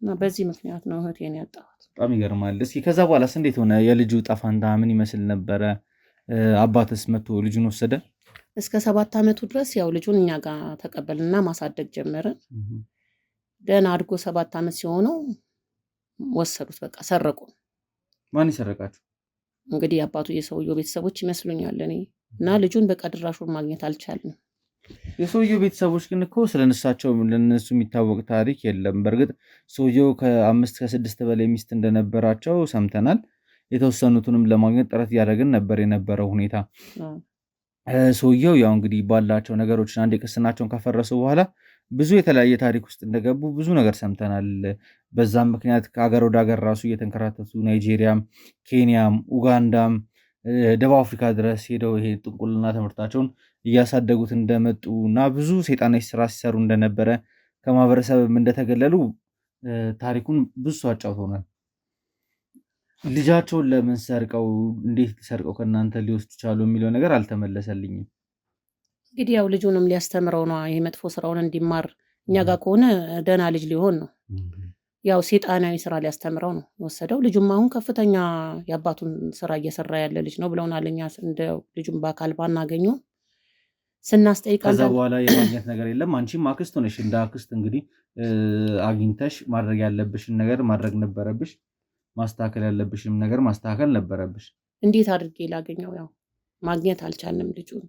እና በዚህ ምክንያት ነው እህቴን ያጣሁት። በጣም ይገርማል። እስኪ ከዛ በኋላስ እንዴት ሆነ? የልጁ ጣፋንታ ምን ይመስል ነበረ? አባትስ መጥቶ ልጁን ወሰደ? እስከ 7 ዓመቱ ድረስ ያው ልጁን እኛ ጋር ተቀበልና ማሳደግ ጀመርን። ገና አድጎ 7 ዓመት ሲሆነው ወሰዱት። በቃ ሰረቁ። ማን ይሰረቃችሁ? እንግዲህ አባቱ የሰውየው ቤተሰቦች ይመስሉኛል እኔ እና ልጁን በቃ ድራሹን ማግኘት አልቻልንም። የሰውየው ቤተሰቦች ግን እኮ ስለነሳቸው ለነሱ የሚታወቅ ታሪክ የለም። በእርግጥ ሰውየው ከ5 ከ6 በላይ ሚስት እንደነበራቸው ሰምተናል። የተወሰኑትንም ለማግኘት ጥረት እያደረግን ነበር የነበረው ሁኔታ። ሰውየው ያው እንግዲህ ባላቸው ነገሮችን አንድ የቅስናቸውን ካፈረሱ በኋላ ብዙ የተለያየ ታሪክ ውስጥ እንደገቡ ብዙ ነገር ሰምተናል። በዛም ምክንያት ከሀገር ወደ ሀገር ራሱ እየተንከራተቱ ናይጄሪያም፣ ኬንያም፣ ኡጋንዳም፣ ደቡብ አፍሪካ ድረስ ሄደው ይሄ ጥንቁልና ትምህርታቸውን እያሳደጉት እንደመጡ እና ብዙ ሰይጣናዊ ስራ ሲሰሩ እንደነበረ ከማህበረሰብም እንደተገለሉ ታሪኩን ብዙ ሰው አጫውተውናል። ልጃቸውን ለምን ሰርቀው እንዴት ሰርቀው ከእናንተ ሊወስዱ ቻሉ የሚለው ነገር አልተመለሰልኝም። እንግዲህ ያው ልጁንም ሊያስተምረው ነው ይሄ መጥፎ ስራውን እንዲማር። እኛ ጋር ከሆነ ደህና ልጅ ሊሆን ነው። ያው ሰይጣናዊ ስራ ሊያስተምረው ነው ወሰደው። ልጁም አሁን ከፍተኛ የአባቱን ስራ እየሰራ ያለ ልጅ ነው ብለውናል። እኛ እንደ ልጁም በአካል ባናገኘው ስናስጠይቅ ከዛ በኋላ የማግኘት ነገር የለም። አንቺም አክስት ሆነሽ እንደ አክስት እንግዲህ አግኝተሽ ማድረግ ያለብሽን ነገር ማድረግ ነበረብሽ። ማስተካከል ያለብሽም ነገር ማስተካከል ነበረብሽ። እንዴት አድርጌ ላገኘው? ያው ማግኘት አልቻልንም። ልጁን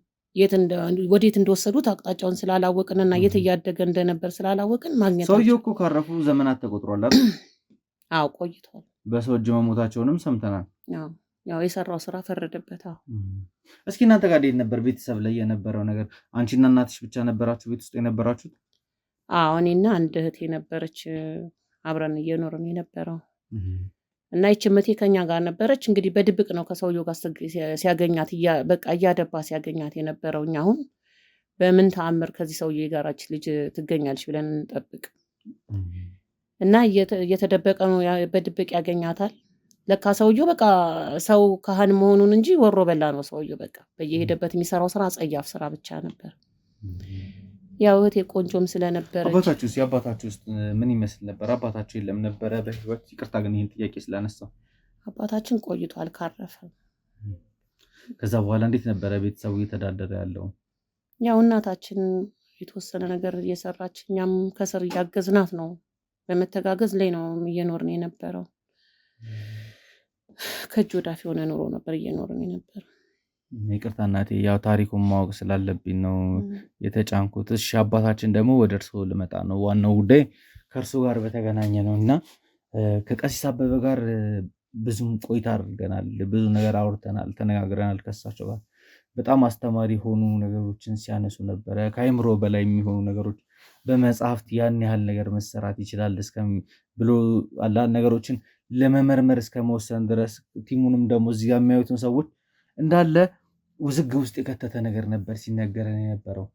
ወዴት እንደወሰዱት አቅጣጫውን ስላላወቅንና የት እያደገ እንደነበር ስላላወቅን ማግኘት ሰውየው እኮ ካረፉ ዘመናት ተቆጥሯል አይደል? አዎ ቆይቷል። በሰው እጅ መሞታቸውንም ሰምተናል። ያው የሰራው ስራ ፈረደበት። እስኪ እናንተ ጋር እንዴት ነበር ቤተሰብ ላይ የነበረው ነገር? አንቺና እናትሽ ብቻ ነበራችሁ ቤት ውስጥ የነበራችሁት? አዎ እኔና አንድ እህቴ ነበረች አብረን እየኖርን የነበረው እና ይህች እህቴ ከኛ ጋር ነበረች። እንግዲህ በድብቅ ነው ከሰውየው ጋር ሲያገኛት በቃ እያደባ ሲያገኛት የነበረው። እኛ አሁን በምን ተአምር ከዚህ ሰውዬ ጋራች ልጅ ትገኛለች ብለን እንጠብቅ እና እየተደበቀ ነው በድብቅ ያገኛታል። ለካ ሰውየው በቃ ሰው ካህን መሆኑን እንጂ ወሮ በላ ነው ሰውየው። በቃ በየሄደበት የሚሰራው ስራ ጸያፍ ስራ ብቻ ነበር። ያው እህቴ ቆንጆም ስለነበረች። አባታችሁ ውስጥ ምን ይመስል ነበር? አባታችሁ የለም ነበረ በህይወት? ይቅርታ ግን ይህን ጥያቄ ስላነሳው። አባታችን ቆይቷል ካረፈ። ከዛ በኋላ እንዴት ነበረ ቤተሰቡ እየተዳደረ ያለው? ያው እናታችን የተወሰነ ነገር እየሰራች እኛም ከስር እያገዝናት ነው። በመተጋገዝ ላይ ነው እየኖርን የነበረው። ከእጅ ወዳፍ የሆነ ኑሮ ነበር እየኖርን የነበረው። ይቅርታ እናቴ፣ ያው ታሪኩን ማወቅ ስላለብኝ ነው የተጫንኩት። እሺ አባታችን ደግሞ ወደ እርስዎ ልመጣ ነው። ዋናው ጉዳይ ከእርስዎ ጋር በተገናኘ ነው እና ከቀሲስ አበበ ጋር ብዙም ቆይታ አድርገናል። ብዙ ነገር አውርተናል፣ ተነጋግረናል። ከእሳቸው ጋር በጣም አስተማሪ የሆኑ ነገሮችን ሲያነሱ ነበረ። ከአይምሮ በላይ የሚሆኑ ነገሮች በመጽሐፍት ያን ያህል ነገር መሰራት ይችላል ብሎ አንዳንድ ነገሮችን ለመመርመር እስከመወሰን ድረስ ቲሙንም ደግሞ እዚህ ጋር የሚያዩትን ሰዎች እንዳለ ውዝግብ ውስጥ የከተተ ነገር ነበር ሲነገረን የነበረው።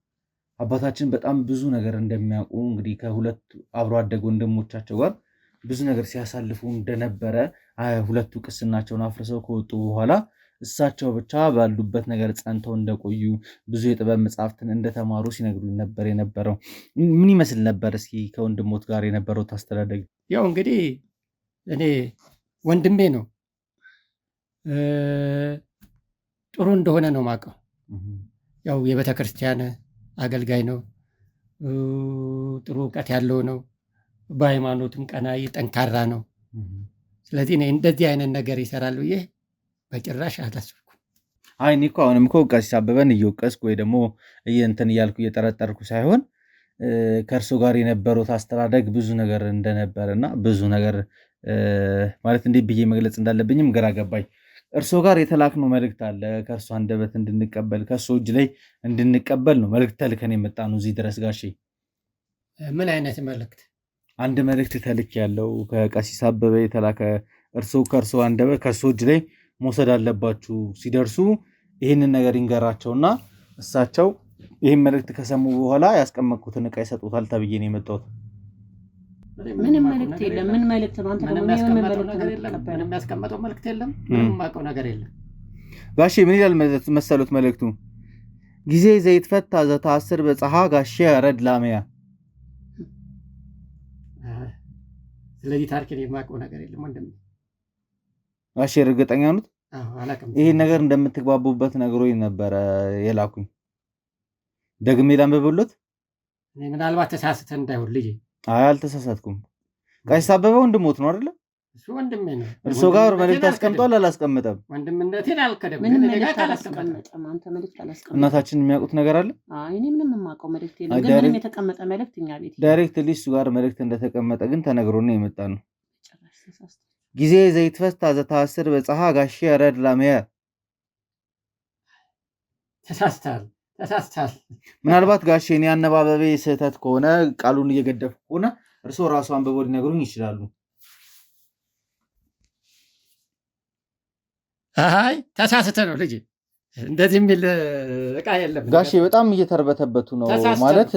አባታችን በጣም ብዙ ነገር እንደሚያውቁ እንግዲህ ከሁለት አብሮ አደግ ወንድሞቻቸው ጋር ብዙ ነገር ሲያሳልፉ እንደነበረ ሁለቱ ቅስናቸውን አፍርሰው ከወጡ በኋላ እሳቸው ብቻ ባሉበት ነገር ጸንተው እንደቆዩ ብዙ የጥበብ መጽሐፍትን እንደተማሩ ሲነግሩኝ ነበር የነበረው። ምን ይመስል ነበር እስኪ ከወንድሞት ጋር የነበረው አስተዳደግ? ያው እንግዲህ እኔ ወንድሜ ነው፣ ጥሩ እንደሆነ ነው ማውቀው። ያው የቤተ ክርስቲያን አገልጋይ ነው፣ ጥሩ እውቀት ያለው ነው፣ በሃይማኖትም ቀናይ ጠንካራ ነው። ስለዚህ እኔ እንደዚህ አይነት ነገር ይሰራል ብዬ በጭራሽ አላሰብኩም። አይ እኔ እኮ አሁንም እኮ ቀሲስ አበበን እየወቀስኩ ወይ ደግሞ እንትን እያልኩ እየጠረጠርኩ ሳይሆን ከእርሶ ጋር የነበሩት አስተዳደግ ብዙ ነገር እንደነበረና ብዙ ነገር ማለት እንዴት ብዬ መግለጽ እንዳለብኝም ግራ ገባኝ። እርሶ ጋር የተላክነው መልእክት አለ ከእርሶ አንደበት እንድንቀበል ከእርሶ እጅ ላይ እንድንቀበል ነው መልእክት ተልከን የመጣ ነው እዚህ ድረስ ጋሼ። ምን አይነት መልእክት? አንድ መልእክት ተልክ ያለው ከቀሲስ አበበ የተላከ ከእርሶ አንደበት ከእርሶ እጅ ላይ መውሰድ አለባችሁ፣ ሲደርሱ ይህንን ነገር ይንገራቸውና እሳቸው ይህን መልእክት ከሰሙ በኋላ ያስቀመጥኩትን ዕቃ ይሰጡታል ተብዬ ነው የመጣሁት። ምንም መልእክት የለም። ምን መልእክት ነው? አንተ ደግሞ ምንም ያስቀመጠው መልእክት የለም። ምንም የማውቀው ነገር የለም ጋሼ። ምን ይላል መሰሉት መልእክቱ? ጊዜ ዘይትፈታ ዘተአስር በፀሐ ጋሼ ያረድ ላሜያ። ስለዚህ ታሪክን የማውቀው ነገር የለም ወንድም። ጋሼ እርግጠኛ ነዎት? ይሄን ነገር እንደምትግባቡበት ነግሮኝ ነበረ የላኩኝ። ደግሜ ላንብብሎት? ምናልባት ተሳስተን እንዳይሆን ልጄ። አይ አልተሳሳትኩም። ቀሲስ አበበ ወንድሞት ነው አይደለ? እሱ ወንድሜ ነው። እርሶ ጋር መልእክት አስቀምጧል አላስቀምጠም? ወንድምነቴን አልከደም። ምንም መልእክት አላስቀመጠም። አንተ መልእክት አላስቀመጠም። እናታችን የሚያውቁት ነገር አለ? አይ እኔ ምንም የማውቀው መልእክት የለም። ግን ምንም የተቀመጠ መልእክት እኛ ቤት ዳይሬክትሊ እሱ ጋር መልእክት እንደተቀመጠ ግን ተነግሮን ነው የመጣ ነው። ጊዜ ዘይትፈታ ዘተአስር በፀሐ ጋሼ ያረድ ላሜያ። ተሳስተሃል። ምናልባት ጋሼ እኔ አነባበቤ ስህተት ከሆነ ቃሉን እየገደፍኩ ከሆነ እርስዎ ራሱ አንብበው ሊነግሩኝ ይችላሉ። አይ ተሳስተ ነው ልጅ፣ እንደዚህ የሚል ዕቃ የለም ጋሼ። በጣም እየተርበተበቱ ነው ማለት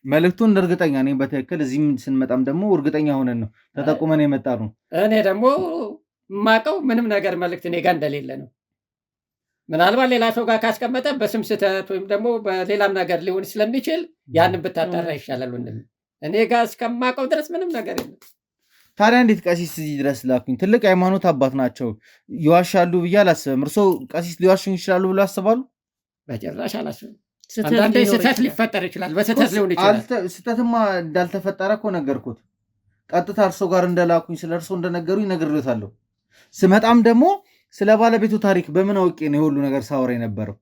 መልእክቱን እርግጠኛ ነኝ በትክክል እዚህም ስንመጣም ደግሞ እርግጠኛ ሆነን ነው ተጠቁመን የመጣ ነው። እኔ ደግሞ የማውቀው ምንም ነገር መልእክት እኔ ጋር እንደሌለ ነው። ምናልባት ሌላ ሰው ጋር ካስቀመጠ በስም ስህተት ወይም ደግሞ በሌላም ነገር ሊሆን ስለሚችል ያንን ብታጠራ ይሻላል ወንድም። እኔ ጋር እስከማውቀው ድረስ ምንም ነገር የለም። ታዲያ እንዴት ቀሲስ እዚህ ድረስ ላኩኝ? ትልቅ ሃይማኖት አባት ናቸው። ይዋሻሉ ብዬ አላስብም። እርሶ ቀሲስ ሊዋሹኝ ይችላሉ ብሎ ያስባሉ? በጭራሽ አላስብም። አንዳንዴ ስህተት ሊፈጠር ይችላል። በስህተት ሊሆን ይችላል። ስህተትማ እንዳልተፈጠረ እኮ ነገርኩት። ቀጥታ እርሶ ጋር እንደላኩኝ ስለ እርሶ እንደነገሩኝ ነግሬዎታለሁ። ስመጣም ደግሞ ስለ ባለቤቱ ታሪክ በምን አውቄ ነው የሁሉ ነገር ሳወራ የነበረው?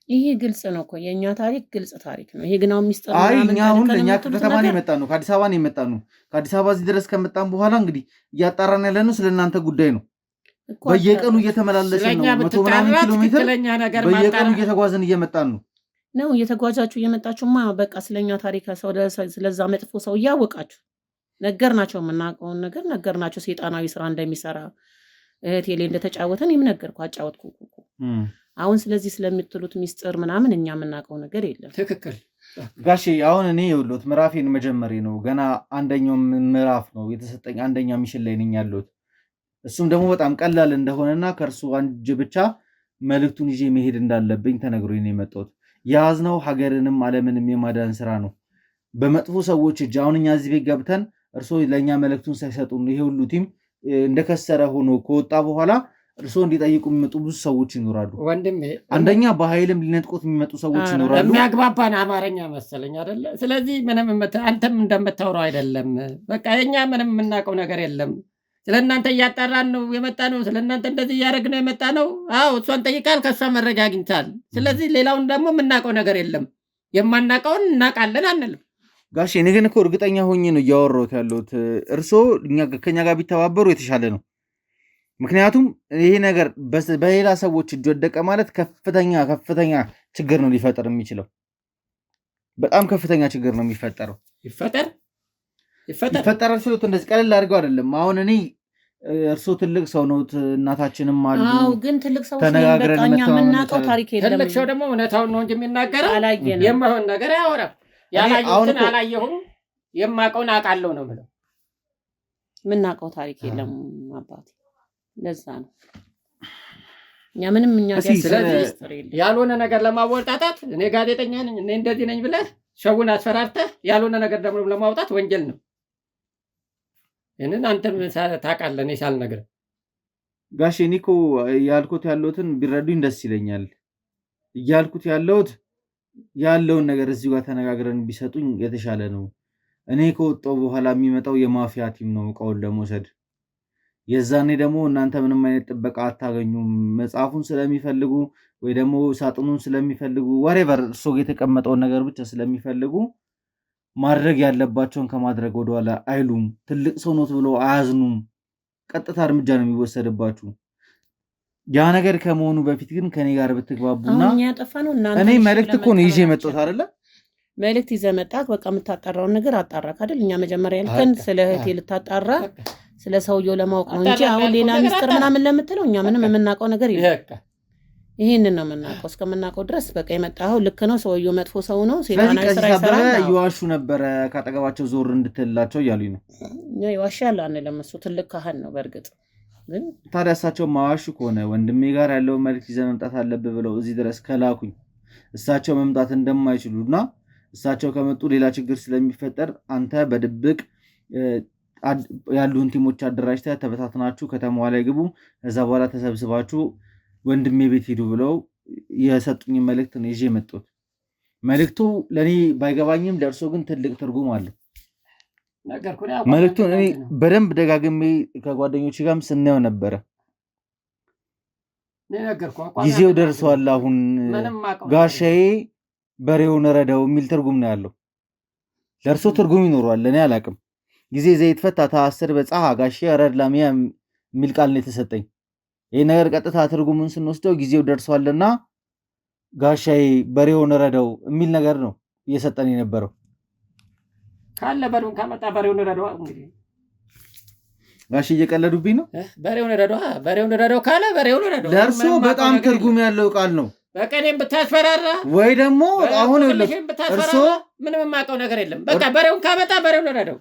ይሄ ግልጽ ነው እኮ የእኛ ታሪክ ግልጽ ታሪክ ነው። ይሄ ግን አሁን ሚስጥር አይ እኛ አሁን ለእኛ ከተማ ነው የመጣ ነው፣ ከአዲስ አበባ ነው የመጣ ነው። ከአዲስ አበባ እዚህ ድረስ ከመጣን በኋላ እንግዲህ እያጣራን ያለ ነው ስለ እናንተ ጉዳይ ነው። በየቀኑ እየተመላለስን ነው። 100 ምናምን ኪሎ ሜትር በየቀኑ እየተጓዝን እየመጣን ነው። እየተጓዛችሁ እየመጣችሁማ በቃ ስለኛ ታሪክ ስለዛ መጥፎ ሰው እያወቃችሁ ነገርናቸው። የምናውቀውን ነገር ነገርናቸው። ሰይጣናዊ ስራ እንደሚሰራ እህቴ ላይ እንደተጫወተን የምነገርኩ አጫወትኩ እኮ። አሁን ስለዚህ ስለምትሉት ሚስጥር ምናምን እኛ የምናውቀው ነገር የለም። ትክክል ጋሼ። አሁን እኔ የውሎት ምዕራፌን መጀመሪ ነው። ገና አንደኛው ምዕራፍ ነው የተሰጠኝ። አንደኛ ሚሽን ላይ ነኝ ያለሁት። እሱም ደግሞ በጣም ቀላል እንደሆነና ከእርሱ አንድ ብቻ መልእክቱን ይዤ መሄድ እንዳለብኝ ተነግሮኝ ነው የመጣሁት። የያዝነው ሀገርንም ዓለምንም የማዳን ስራ ነው በመጥፎ ሰዎች እጅ። አሁን እኛ እዚህ ቤት ገብተን እርሶ ለእኛ መልእክቱን ሳይሰጡን ይሄ ሁሉ ቲም እንደከሰረ ሆኖ ከወጣ በኋላ እርሶ እንዲጠይቁ የሚመጡ ብዙ ሰዎች ይኖራሉ ወንድሜ። አንደኛ በኃይልም ሊነጥቁት የሚመጡ ሰዎች ይኖራሉ። የሚያግባባን አማርኛ መሰለኝ አይደለ? ስለዚህ ምንም አንተም እንደምታወራው አይደለም። በቃ የኛ ምንም የምናውቀው ነገር የለም። ስለእናንተ እያጣራን ነው የመጣ ነው። ስለእናንተ እንደዚህ እያደረግን ነው የመጣ ነው። አዎ እሷን ጠይቃል፣ ከእሷ መረጃ አግኝታል። ስለዚህ ሌላውን ደግሞ የምናውቀው ነገር የለም። የማናውቀውን እናውቃለን አንልም። ጋሼ እኔ ግን እኮ እርግጠኛ ሆኜ ነው እያወራሁት ያለሁት። እርሶ ከኛ ጋር ቢተባበሩ የተሻለ ነው። ምክንያቱም ይሄ ነገር በሌላ ሰዎች እጅ ወደቀ ማለት ከፍተኛ ችግር ነው ሊፈጠር የሚችለው። በጣም ከፍተኛ ችግር ነው የሚፈጠረው። ይፈጠራል ሲሉት እንደዚህ ቀለል አድርገው አይደለም። አሁን እኔ እርሶ ትልቅ ሰው ነው፣ እናታችንም አሉ። አዎ ግን ትልቅ ሰው ተነጋግረን የምናውቀው ታሪክ የለም። ትልቅ ሰው ደግሞ እውነታውን ነው እንጂ የሚናገረው የማይሆን ነገር አያወራም። ያላየሁትን አላየሁም፣ የማውቀውን አውቃለሁ ነው ብለው የምናውቀው ታሪክ የለም አባቴ። ለዛ ነው እኛ ምንም ያልሆነ ነገር ለማወጣጣት እኔ ጋዜጠኛ ነኝ እኔ እንደዚህ ነኝ ብለህ ሰውን አስፈራርተህ ያልሆነ ነገር ደግሞ ለማውጣት ወንጀል ነው። ይህንን አንተም ታውቃለህ። እኔ ሳልነግርህ ጋሼ እኔ እኮ ያልኩት ያለሁትን ቢረዱኝ ደስ ይለኛል። እያልኩት ያለውን ነገር እዚሁ ጋር ተነጋግረን ቢሰጡኝ የተሻለ ነው። እኔ ከወጣሁ በኋላ የሚመጣው የማፊያ ቲም ነው እቃውን ለመውሰድ። የዛኔ ደግሞ እናንተ ምንም አይነት ጥበቃ አታገኙም። መጽሐፉን ስለሚፈልጉ ወይ ደግሞ ሳጥኑን ስለሚፈልጉ ወሬቨር እርሶ የተቀመጠውን ነገር ብቻ ስለሚፈልጉ ማድረግ ያለባቸውን ከማድረግ ወደኋላ አይሉም። ትልቅ ሰው ኖት ብሎ አያዝኑም። ቀጥታ እርምጃ ነው የሚወሰድባችሁ። ያ ነገር ከመሆኑ በፊት ግን ከኔ ጋር ብትግባቡና እኔ መልእክት እኮ ነው ይዤ የመጣሁት አይደለ? መልእክት ይዘህ መጣህ። በቃ የምታጣራውን ነገር አጣራክ አይደል? እኛ መጀመሪያ ያልከን ስለ እህቴ ልታጣራ ስለ ሰውየው ለማወቅ ነው እንጂ አሁን ሌላ ሚስጥር ምናምን ለምትለው እኛ ምንም የምናውቀው ነገር የለም። ይሄንን ነው የምናውቀው። እስከምናውቀው ድረስ በቃ የመጣው ልክ ነው። ሰውየው መጥፎ ሰው ነው። ሴጣናዊ ስራ ይሰራል። ይዋሹ ነበረ ካጠገባቸው ዞር እንድትላቸው እያሉኝ ነው። ይዋሻል አንልም። እሱ ትልቅ ካህን ነው በእርግጥ ግን ታዲያ እሳቸው ማዋሹ ከሆነ ወንድሜ ጋር ያለውን መልዕክት ይዘህ መምጣት አለብህ ብለው እዚህ ድረስ ከላኩኝ እሳቸው መምጣት እንደማይችሉና እሳቸው ከመጡ ሌላ ችግር ስለሚፈጠር አንተ በድብቅ ያሉን ቲሞች አደራጅተህ ተበታትናችሁ ከተማዋ ላይ ግቡ፣ ከዛ በኋላ ተሰብስባችሁ ወንድሜ ቤት ሂዱ ብለው የሰጡኝ መልእክት ነው ይዤ የመጣሁት። መልእክቱ ለእኔ ባይገባኝም ለእርሶ ግን ትልቅ ትርጉም አለው። መልእክቱን እኔ በደንብ ደጋግሜ ከጓደኞች ጋርም ስናየው ነበረ። ጊዜው ደርሷል፣ አሁን ጋሻዬ በሬውን ረዳው የሚል ትርጉም ነው ያለው። ለእርሶ ትርጉም ይኖረዋል፣ ለእኔ አላቅም። ጊዜ ዘይት ፈታ ታስር በፀሐ ጋሼ ረድላሚያ የሚል ቃል ነው የተሰጠኝ። ይህ ነገር ቀጥታ ትርጉሙን ስንወስደው ጊዜው ደርሷልና ጋሻዬ በሬውን ረዳው የሚል ነገር ነው እየሰጠን የነበረው። ካለ በሬውን ካመጣ በሬውን ረዳው። እንግዲህ ጋሼ እየቀለዱብኝ ነው። በሬውን ረዳው ካለ በሬውን ረዳው ለእርሶ በጣም ትርጉም ያለው ቃል ነው። በቀኔም ብታስፈራራ ወይ ደግሞ አሁን እርሶ ምንም የማውቀው ነገር የለም። በቃ በሬውን ካመጣ በሬውን ረዳው።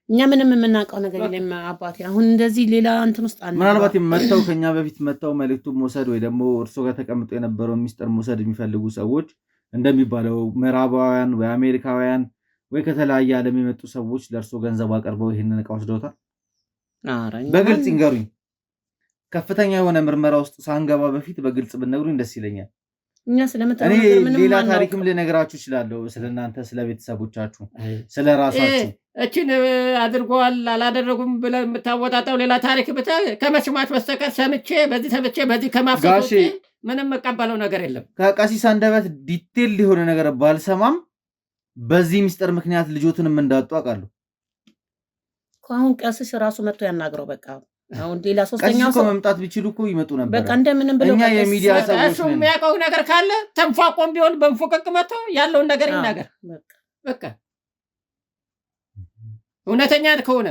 እኛ ምንም የምናውቀው ነገር የለም አባቴ። አሁን እንደዚህ ሌላ እንትን ውስጥ አለ። ምናልባት መተው ከኛ በፊት መተው መልእክቱን መውሰድ ወይ ደግሞ እርሶ ጋር ተቀምጦ የነበረው ሚስጥር መውሰድ የሚፈልጉ ሰዎች እንደሚባለው ምዕራባውያን ወይ አሜሪካውያን ወይ ከተለያየ ዓለም የመጡ ሰዎች ለእርሶ ገንዘብ አቀርበው ይህንን እቃ ወስደውታል? በግልጽ ይንገሩኝ። ከፍተኛ የሆነ ምርመራ ውስጥ ሳንገባ በፊት በግልጽ ብትነግሩኝ ደስ ይለኛል። እኛ እኔ ሌላ ታሪክም ልነግራችሁ እችላለሁ፣ ስለናንተ፣ ስለ ቤተሰቦቻችሁ፣ ስለ ራሳችሁ። እችን አድርጓል አላደረጉም ብለህ የምታወጣጣው ሌላ ታሪክ ከመስማት በስተቀር በዚህ ከማፍሰስ ምንም የምቀበለው ነገር የለም። ከቀሲስ አንደበት ዲቴል የሆነ ነገር ባልሰማም በዚህ ሚስጥር ምክንያት ልጆትንም እንዳጡ አውቃለሁ። አሁን ቀሲስ ራሱ መጥቶ ያናግረው በቃ። አሁን ሌላ ሶስተኛው ሰው መምጣት ቢችሉ እኮ ይመጡ ነበር። በቃ እንደምንም ብለው እኛ የሚዲያ ሰዎች እሱ የሚያውቀው ነገር ካለ ተንፏቆም ቢሆን በንፎቀቅ መጥቶ ያለውን ነገር ይናገር። በቃ እውነተኛ ከሆነ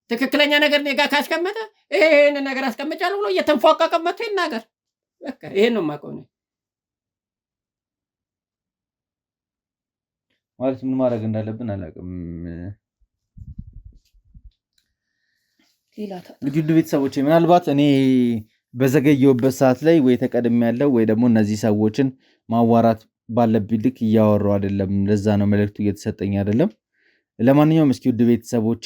ትክክለኛ ነገር እኔ ጋር ካስቀመጠ ይሄን ነገር አስቀምጫለሁ ብሎ እየተንፏቀቀ መጥቶ ይናገር። በቃ ይሄን ነው የማውቀው ነው ማለት። ምን ማድረግ እንዳለብን አላውቅም። እንግዲህ ውድ ቤተሰቦቼ ምናልባት እኔ በዘገየሁበት ሰዓት ላይ ወይ ተቀድሜ ያለው ወይ ደግሞ እነዚህ ሰዎችን ማዋራት ባለብኝ ልክ እያወራሁ አይደለም። ለዛ ነው መልእክቱ እየተሰጠኝ አይደለም። ለማንኛውም እስኪ ውድ ቤተሰቦቼ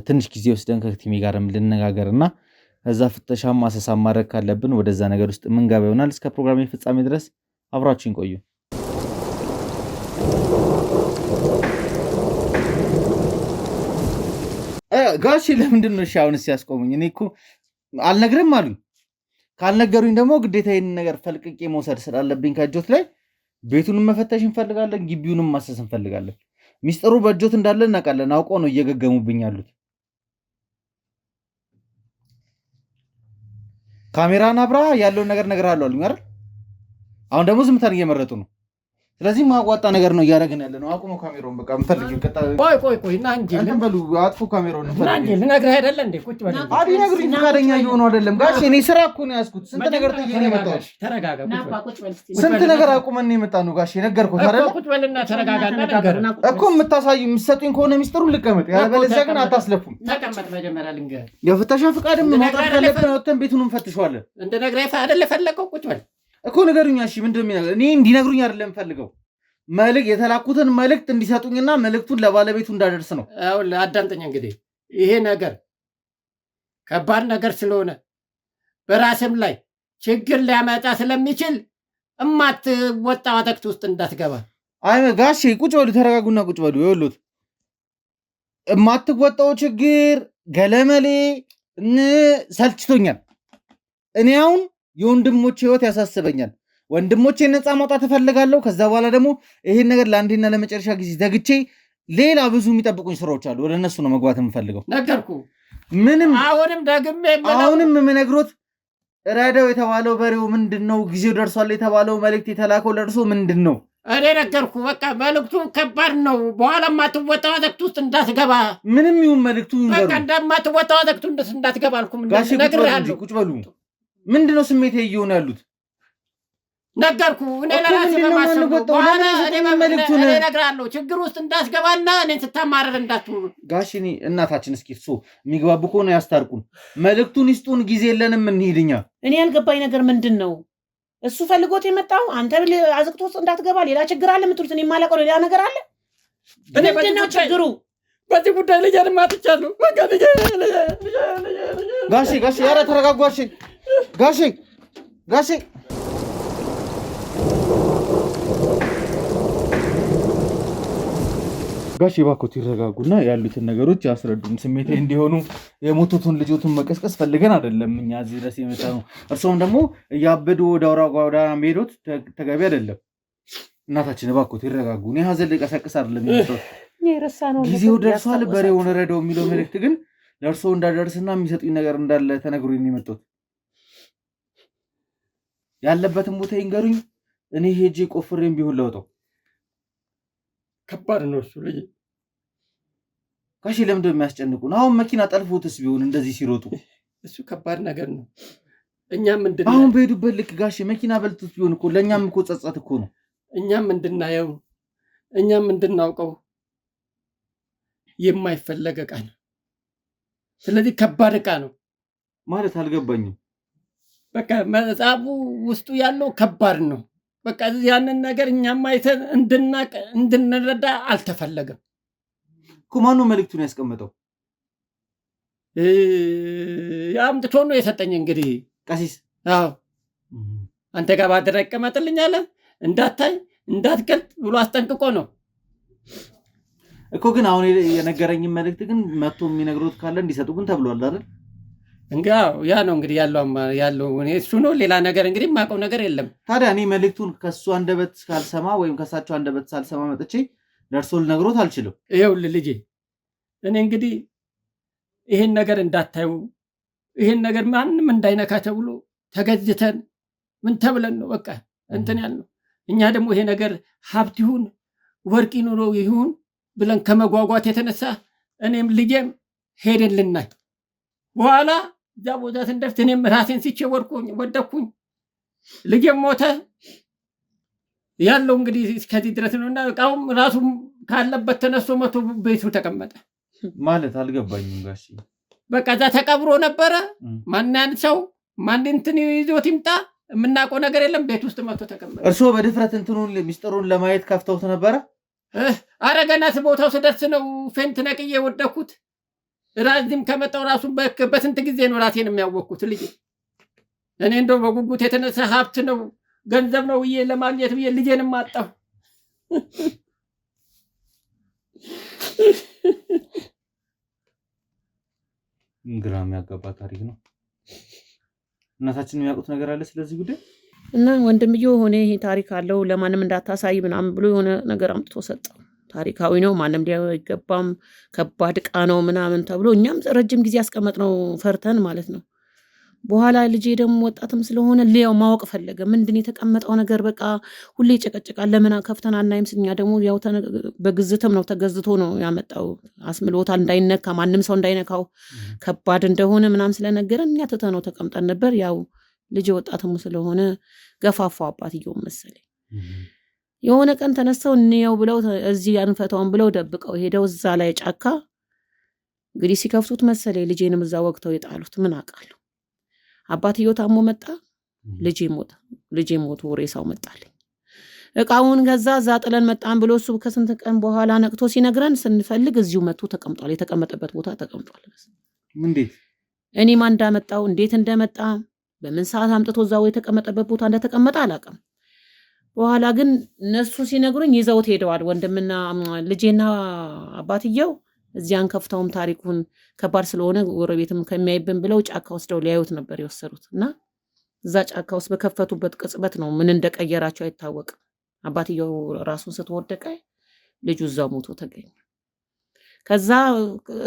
ትንሽ ጊዜ ወስደን ከቲሜ ጋርም ልነጋገርና ከዛ ፍተሻም ማሰሳም ማድረግ ካለብን ወደዛ ነገር ውስጥ ምንገባ ይሆናል። እስከ ፕሮግራሜ ፍጻሜ ድረስ አብራችሁን ቆዩ። ጋሼ ለምንድን ነው አሁንስ ያስቆሙኝ? እኔ እኮ አልነግርም አሉኝ። ካልነገሩኝ ደግሞ ግዴታ ይህንን ነገር ፈልቅቄ መውሰድ ስላለብኝ ከእጆት ላይ ቤቱንም መፈተሽ እንፈልጋለን፣ ግቢውንም ማሰስ እንፈልጋለን። ሚስጥሩ በእጆት እንዳለ እናውቃለን። አውቀው ነው እየገገሙብኝ ያሉት። ካሜራን አብራ ያለውን ነገር እነግርሃለሁ አሉኝ አይደል? አሁን ደግሞ ዝምታን እየመረጡ ነው። ስለዚህ ማዋጣ ነገር ነው እያደረግን ያለ ነው። አቁሞ ካሜራውን በቃ እንፈልግ ይቀጣ። ቆይ እና እንጂ በሉ አጥፉ ካሜራውን እንፈልግ። እንጂ ልነግርህ አይደለ እንዴ? ቁጭ በል አዲ ነግሩኝ። ፈቃደኛ እየሆኑ አይደለም ጋሽ። እኔ ስራ እኮ ነው ያዝኩት። ስንት ነገር ጥዬ ነው የመጣሁት። ተረጋጋ። ስንት ነገር አቁመን ነው የመጣ ነው ጋሽ። ነገርኩት አይደለ? ቁጭ በልና ተረጋጋና ነገር እኮ የምታሳዩ የምትሰጡኝ ከሆነ ሚስጥሩን ልቀመጥ፣ ያለበለዚያ ግን አታስለፉም። ተቀመጥ። መጀመሪያ ልንገርህ የፍተሻ ፈቃድም ማውጣት ካለብን ወጥተን ቤቱን እንፈትሸዋለን። እንደነግረህ አይደለ ፈለቀው። ቁጭ በል እኮ ንገሩኝ። እሺ ምንድን ነው የሚነግረው? እኔ እንዲነግሩኝ አይደለም ፈልገው የተላኩትን መልእክት እንዲሰጡኝና መልእክቱን ለባለቤቱ እንዳደርስ ነው። አዳምጠኝ እንግዲህ ይሄ ነገር ከባድ ነገር ስለሆነ በራስም ላይ ችግር ሊያመጣ ስለሚችል እማትወጣው አዘቅት ውስጥ እንዳትገባ። አይ ጋሼ ቁጭ በሉ፣ ተረጋጉና ቁጭ በሉ። ይኸውልዎት እማትወጣው ችግር ገለመሌ ሰልችቶኛል። እኔ አሁን የወንድሞቼ ህይወት ያሳስበኛል። ወንድሞቼን ነፃ ማውጣት እፈልጋለሁ። ከዛ በኋላ ደግሞ ይሄን ነገር ለአንዴና ለመጨረሻ ጊዜ ዘግቼ ሌላ ብዙ የሚጠብቁኝ ስራዎች አሉ። ወደ እነሱ ነው መግባት የምፈልገው። ነገርኩ። ምንም አሁንም ደግሜ አሁንም የምነግሮት ረዳው የተባለው በሬው ምንድን ነው? ጊዜው ደርሷል የተባለው መልእክት የተላከው ለእርሶ ምንድን ነው? እኔ ነገርኩ። በቃ መልእክቱ ከባድ ነው። በኋላ የማትወጣው አዘቅት ውስጥ እንዳትገባ። ምንም ይሁን መልእክቱ ይንገሩ። በቃ እንደማትወጣው አዘቅት ውስጥ እንዳትገባ አልኩም። ነግሬሃለሁ። ቁጭ በሉ። ምንድን ነው ስሜቴ እየሆኑ ያሉት? ነገርኩ። እኔ ለራሴ በማሰብ በኋላ እኔ እነግርሃለሁ። ችግር ውስጥ እንዳትገባና እኔን ስታማረር እንዳትውሉ። ጋሽ እኔ እናታችን እስኪ እርሶ የሚግባቡ ከሆነ ያስታርቁን። መልእክቱን ይስጡን። ጊዜ የለንም እንሂድኛ። እኔ ያልገባኝ ነገር ምንድን ነው? እሱ ፈልጎት የመጣው አንተ አዝቅቶ ውስጥ እንዳትገባ ሌላ ችግር አለ የምትሉት እኔ የማላውቀው ሌላ ነገር አለ። ምንድን ነው ችግሩ? በዚህ ጉዳይ ልጄን ማትቻለሁ። በቃ ጋሼ ኧረ ተረጋጉ። ጋሼ ጋሼ እባክዎት ይረጋጉና ያሉትን ነገሮች ያስረዱን። ስሜቴ እንዲሆኑ የሞቱትን ልጆቱን መቀስቀስ ፈልገን አይደለም እኛ እዚህ ድረስ የመጣ ነው። እርሶም ደግሞ እያበዱ ወደ አውራ ጎዳና መሄዶት ተገቢ አይደለም። እናታችን እባክዎት ይረጋጉ። እኔ ሀዘን ልቀሰቅስ አይደለም የመጣሁት። ጊዜው ደርሷል በሬውን ረዳው የሚለው መልእክት ግን ለእርሶ እንዳደርስና የሚሰጡኝ ነገር እንዳለ ተነግሮኝ ነው የመጣሁት። ያለበትን ቦታ ይንገሩኝ። እኔ ሄጄ ቆፍሬም ቢሆን ለውጠው። ከባድ ነው እሱ ልጅ። ጋሼ ለምንድን ነው የሚያስጨንቁን? አሁን መኪና ጠልፎትስ ቢሆን እንደዚህ ሲሮጡ እሱ ከባድ ነገር ነው። እኛም እንድናየው አሁን በሄዱበት ልክ ጋሼ መኪና በልቶት ቢሆን እኮ ለእኛም እኮ ጸጸት እኮ ነው። እኛም እንድናየው እኛም እንድናውቀው የማይፈለግ ዕቃ ነው። ስለዚህ ከባድ ዕቃ ነው ማለት አልገባኝም። በቃ መጽሐፉ ውስጡ ያለው ከባድ ነው። በቃ ያንን ነገር እኛም አይተን እንድናቅ እንድንረዳ አልተፈለገም እኮ። ማነው መልእክቱን ያስቀመጠው? አምጥቶ ነው የሰጠኝ። እንግዲህ ቀሲስ አንተ ጋር ባድራ ይቀመጥልኝ አለ። እንዳታይ እንዳትገልጥ ብሎ አስጠንቅቆ ነው እኮ። ግን አሁን የነገረኝን መልእክት ግን መጥቶ የሚነግሩት ካለ እንዲሰጡ ግን ተብሏል አይደል? ያ ነው እንግዲህ ያለው እሱ ነው። ሌላ ነገር እንግዲህ የማውቀው ነገር የለም። ታዲያ እኔ መልእክቱን ከእሱ አንደበት ካልሰማ ወይም ከእሳቸው አንደበት ሳልሰማ መጥቼ ደርሶ ልነግሮት አልችልም። ይኸውልህ ልጄ፣ እኔ እንግዲህ ይሄን ነገር እንዳታዩ፣ ይሄን ነገር ማንም እንዳይነካ ተብሎ ተገዝተን ምን ተብለን ነው በቃ እንትን ያልነው። እኛ ደግሞ ይሄ ነገር ሀብት ይሁን ወርቅ ኑሮ ይሁን ብለን ከመጓጓት የተነሳ እኔም ልጄም ሄደን ልናይ በኋላ እዛ ቦታ ስንደርስ እኔም ራሴን ሲቼ ወደኩኝ። ልጄም ሞተ። ያለው እንግዲህ እስከዚህ ድረስ ነው። እና እቃውም ራሱም ካለበት ተነስቶ መቶ ቤቱ ተቀመጠ። ማለት አልገባኝም ጋሼ። በቃ እዛ ተቀብሮ ነበረ። ማን ሰው ማን እንትን ይዞት ይምጣ የምናውቀው ነገር የለም። ቤት ውስጥ መቶ ተቀመጠ። እርስዎ በድፍረት እንትኑን ሚስጥሩን ለማየት ከፍተውት ነበረ? አረ ገና ቦታው ስደርስ ነው ፌንት ነቅዬ ወደኩት። ራዚም ከመጣው ራሱን በስንት ጊዜ ነው ራሴን የሚያወቅኩት ልጅ። እኔ እንደው በጉጉት የተነሳ ሀብት ነው ገንዘብ ነው ብዬ ለማግኘት ብዬ ልጄንም አጣሁ። ግራ የሚያጋባ ታሪክ ነው። እናታችን የሚያውቁት ነገር አለ ስለዚህ ጉዳይ? እና ወንድምየው ሆነ ይሄ ታሪክ አለው ለማንም እንዳታሳይ ምናምን ብሎ የሆነ ነገር አምጥቶ ሰጠው። ታሪካዊ ነው፣ ማንም ሊያየው አይገባም፣ ከባድ ዕቃ ነው ምናምን ተብሎ እኛም ረጅም ጊዜ ያስቀመጥነው ፈርተን ማለት ነው። በኋላ ልጄ ደግሞ ወጣትም ስለሆነ ሊያው ማወቅ ፈለገ። ምንድን የተቀመጠው ነገር በቃ ሁሌ ይጨቀጭቃል። ለምን ከፍተን አናይም? እኛ ደግሞ ያው በግዝትም ነው ተገዝቶ ነው ያመጣው። አስምሎታል እንዳይነካ ማንም ሰው እንዳይነካው ከባድ እንደሆነ ምናምን ስለነገረን እኛ ትተነው ተቀምጠን ነበር። ያው ልጄ ወጣትም ስለሆነ ገፋፋው አባትየውም መሰለኝ። የሆነ ቀን ተነስተው እንየው ብለው እዚህ አንፈታውን ብለው ደብቀው ሄደው እዛ ላይ ጫካ እንግዲህ ሲከፍቱት መሰለኝ ልጄንም እዛ ወቅተው የጣሉት። ምን አውቃለሁ። አባትየው ታሞ መጣ። ልጄ ሞቶ ሬሳው መጣልኝ። እቃውን ገዛ እዛ ጥለን መጣን ብሎ እሱ ከስንት ቀን በኋላ ነቅቶ ሲነግረን ስንፈልግ እዚሁ መጥቶ ተቀምጧል። የተቀመጠበት ቦታ ተቀምጧል። እንዴት እኔ ማን እንዳመጣው እንዴት እንደመጣ በምን ሰዓት አምጥቶ እዛው የተቀመጠበት ቦታ እንደተቀመጠ አላውቅም። በኋላ ግን እነሱ ሲነግሩኝ ይዘውት ሄደዋል። ወንድምና ልጄና አባትየው እዚያን ከፍተውም ታሪኩን ከባድ ስለሆነ ጎረቤትም ከሚያይብን ብለው ጫካ ወስደው ሊያዩት ነበር የወሰዱት እና እዛ ጫካ ውስጥ በከፈቱበት ቅጽበት ነው ምን እንደቀየራቸው አይታወቅም። አባትየው ራሱን ስትወደቀ ልጁ እዛው ሞቶ ተገኘ። ከዛ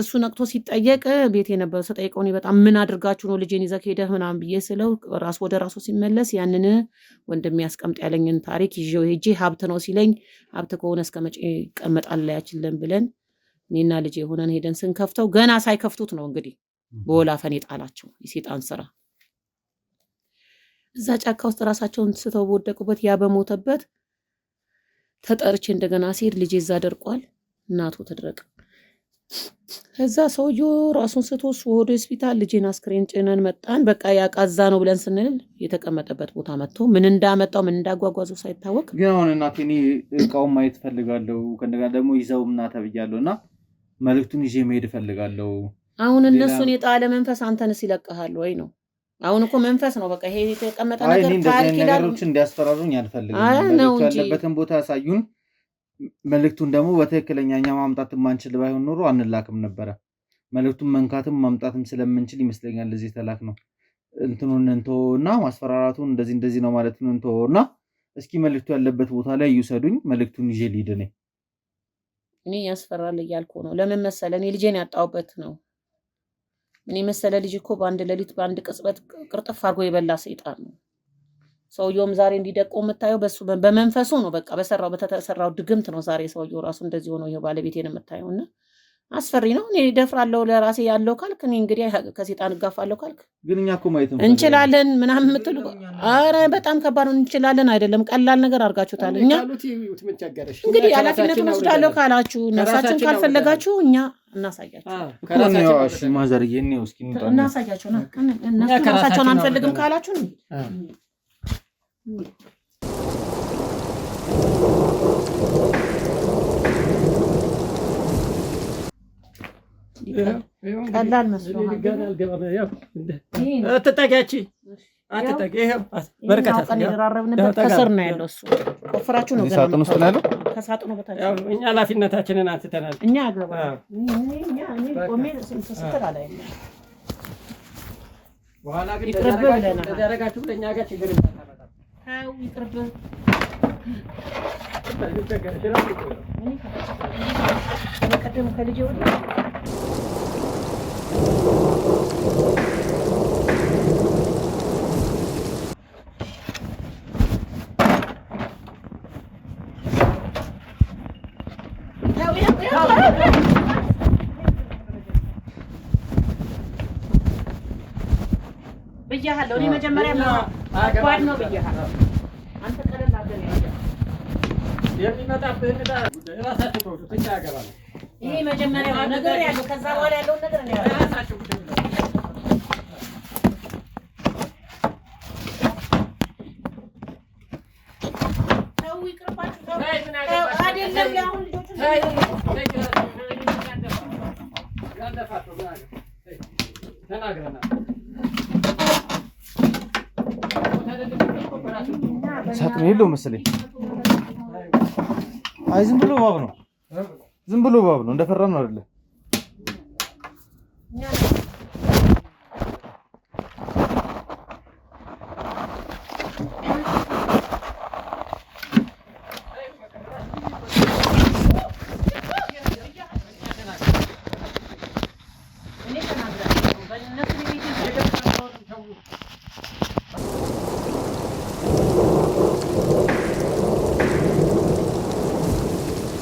እሱ ነቅቶ ሲጠየቅ ቤት የነበረው ተጠይቀው በጣም ምን አድርጋችሁ ነው ልጄን ይዘህ ሄደህ ምናምን ብዬ ስለው ራሱ ወደ ራሱ ሲመለስ ያንን ወንድም ያስቀምጥ ያለኝን ታሪክ ይዤው ሄጄ ሀብት ነው ሲለኝ ሀብት ከሆነ እስከ መቼ ይቀመጣል ያችለን ብለን እኔና ልጄ ሆነን ሄደን ስንከፍተው ገና ሳይከፍቱት ነው እንግዲህ በወላፈን የጣላቸው የሴጣን ስራ። እዛ ጫካ ውስጥ ራሳቸውን ስተው በወደቁበት ያ በሞተበት ተጠርቼ እንደገና ሲሄድ ልጄ እዛ ደርቋል። እናቱ ተድረቅ። ከዛ ሰውዬው ራሱን ስቶስ ወደ ሆስፒታል ልጄን አስክሬን ጭነን መጣን። በቃ ያቃዛ ነው ብለን ስንል የተቀመጠበት ቦታ መጥቶ ምን እንዳመጣው ምን እንዳጓጓዘው ሳይታወቅ ግን አሁን እናቴ እኔ እቃውን ማየት ፈልጋለሁ ከእንደገና ደግሞ ይዘው ምናምን ተብያለሁ እና መልእክቱን ይዤ መሄድ ፈልጋለሁ። አሁን እነሱን የጣለ መንፈስ አንተንስ ይለቀሃል ወይ ነው? አሁን እኮ መንፈስ ነው በቃ ይሄ የተቀመጠ ነገር ታሪክ ነገሮች እንዲያስፈራሩኝ አልፈልግም። መልእክቱ ያለበትን ቦታ ያሳዩን። መልእክቱን ደግሞ በትክክለኛ እኛ ማምጣት የማንችል ባይሆን ኖሮ አንላክም ነበረ። መልእክቱን መንካትም ማምጣትም ስለምንችል ይመስለኛል ለዚህ ተላክ ነው። እንትኑን እንተውና ማስፈራራቱን እንደዚህ ነው ማለት ነው እንተውና እስኪ መልእክቱ ያለበት ቦታ ላይ ይውሰዱኝ። መልእክቱን ይዤ ልሂድ። እኔ ያስፈራል እያልኩ ነው። ለምን መሰለ እኔ ልጄን ያጣሁበት ነው። እኔ መሰለ ልጅ እኮ በአንድ ሌሊት በአንድ ቅጽበት ቅርጥፍ አድርጎ የበላ ሰይጣን ነው። ሰውየውም ዛሬ እንዲደቆ የምታየው በሱ በመንፈሱ ነው። በቃ በተሰራው ድግምት ነው ዛሬ ሰውየው ራሱ እንደዚህ ሆኖ ይሄ ባለቤቴን የምታየውና አስፈሪ ነው። እኔ ደፍራለሁ ለራሴ ያለው ካልክ እኔ እንግዲህ ከሰይጣን ጋፋለሁ ካልክ ግን እኛ እኮ ማየት እንችላለን ምናምን የምትሉ አረ በጣም ከባድ ነው። እንችላለን አይደለም ቀላል ነገር አድርጋችሁታል። እኛ እንግዲህ ኃላፊነቱን ወስዳለሁ ካላችሁ ነፍሳችን ካልፈለጋችሁ እኛ እናሳያችሁ። እሺ ማዘርዬ ነው እስኪ እናሳያችሁ ነው። እነሱ ራሳቸውን አንፈልግም ካላችሁ ነው ቀላል መስሎሃል። አትጠጊያች አትጠጊ። ይሄው በርካታ ከስር ነው ያለው። እሱ ቆፍራችሁ ነው ሳጥን ውስጥ ነው ያለው። ከሳጥኑ በታች እኛ ኃላፊነታችንን አንስተናል። እኛ አገባ እኛ ቆሜ ስትል አላየም። በኋላ ግን ተደረጋችሁ ለእኛ ጋር ችግር እንዳታመጣ ይቅርብ። ቀደም ከልጄ ወደ ብያለሁ። እኔ መጀመሪያ ጓድ ነው ብያለሁ። አንተ ቀለል አድርገህ የሚመጣብህ ራሳችሁ ተወጡ ብቻ ያገባል። ይሄ መጀመሪያ ነገር ያለው ከዛ በኋላ ያለው ነገር ነው ያለው። ራሳችሁ ተው ይቅርባችሁ። ተው አይደለም ያሁን ልጆቹ ተናግረናል። ሳጥን የለው መሰለኝ። አይ ዝም ብሎ እባብ ነው። እንደፈራን ነው አይደለ?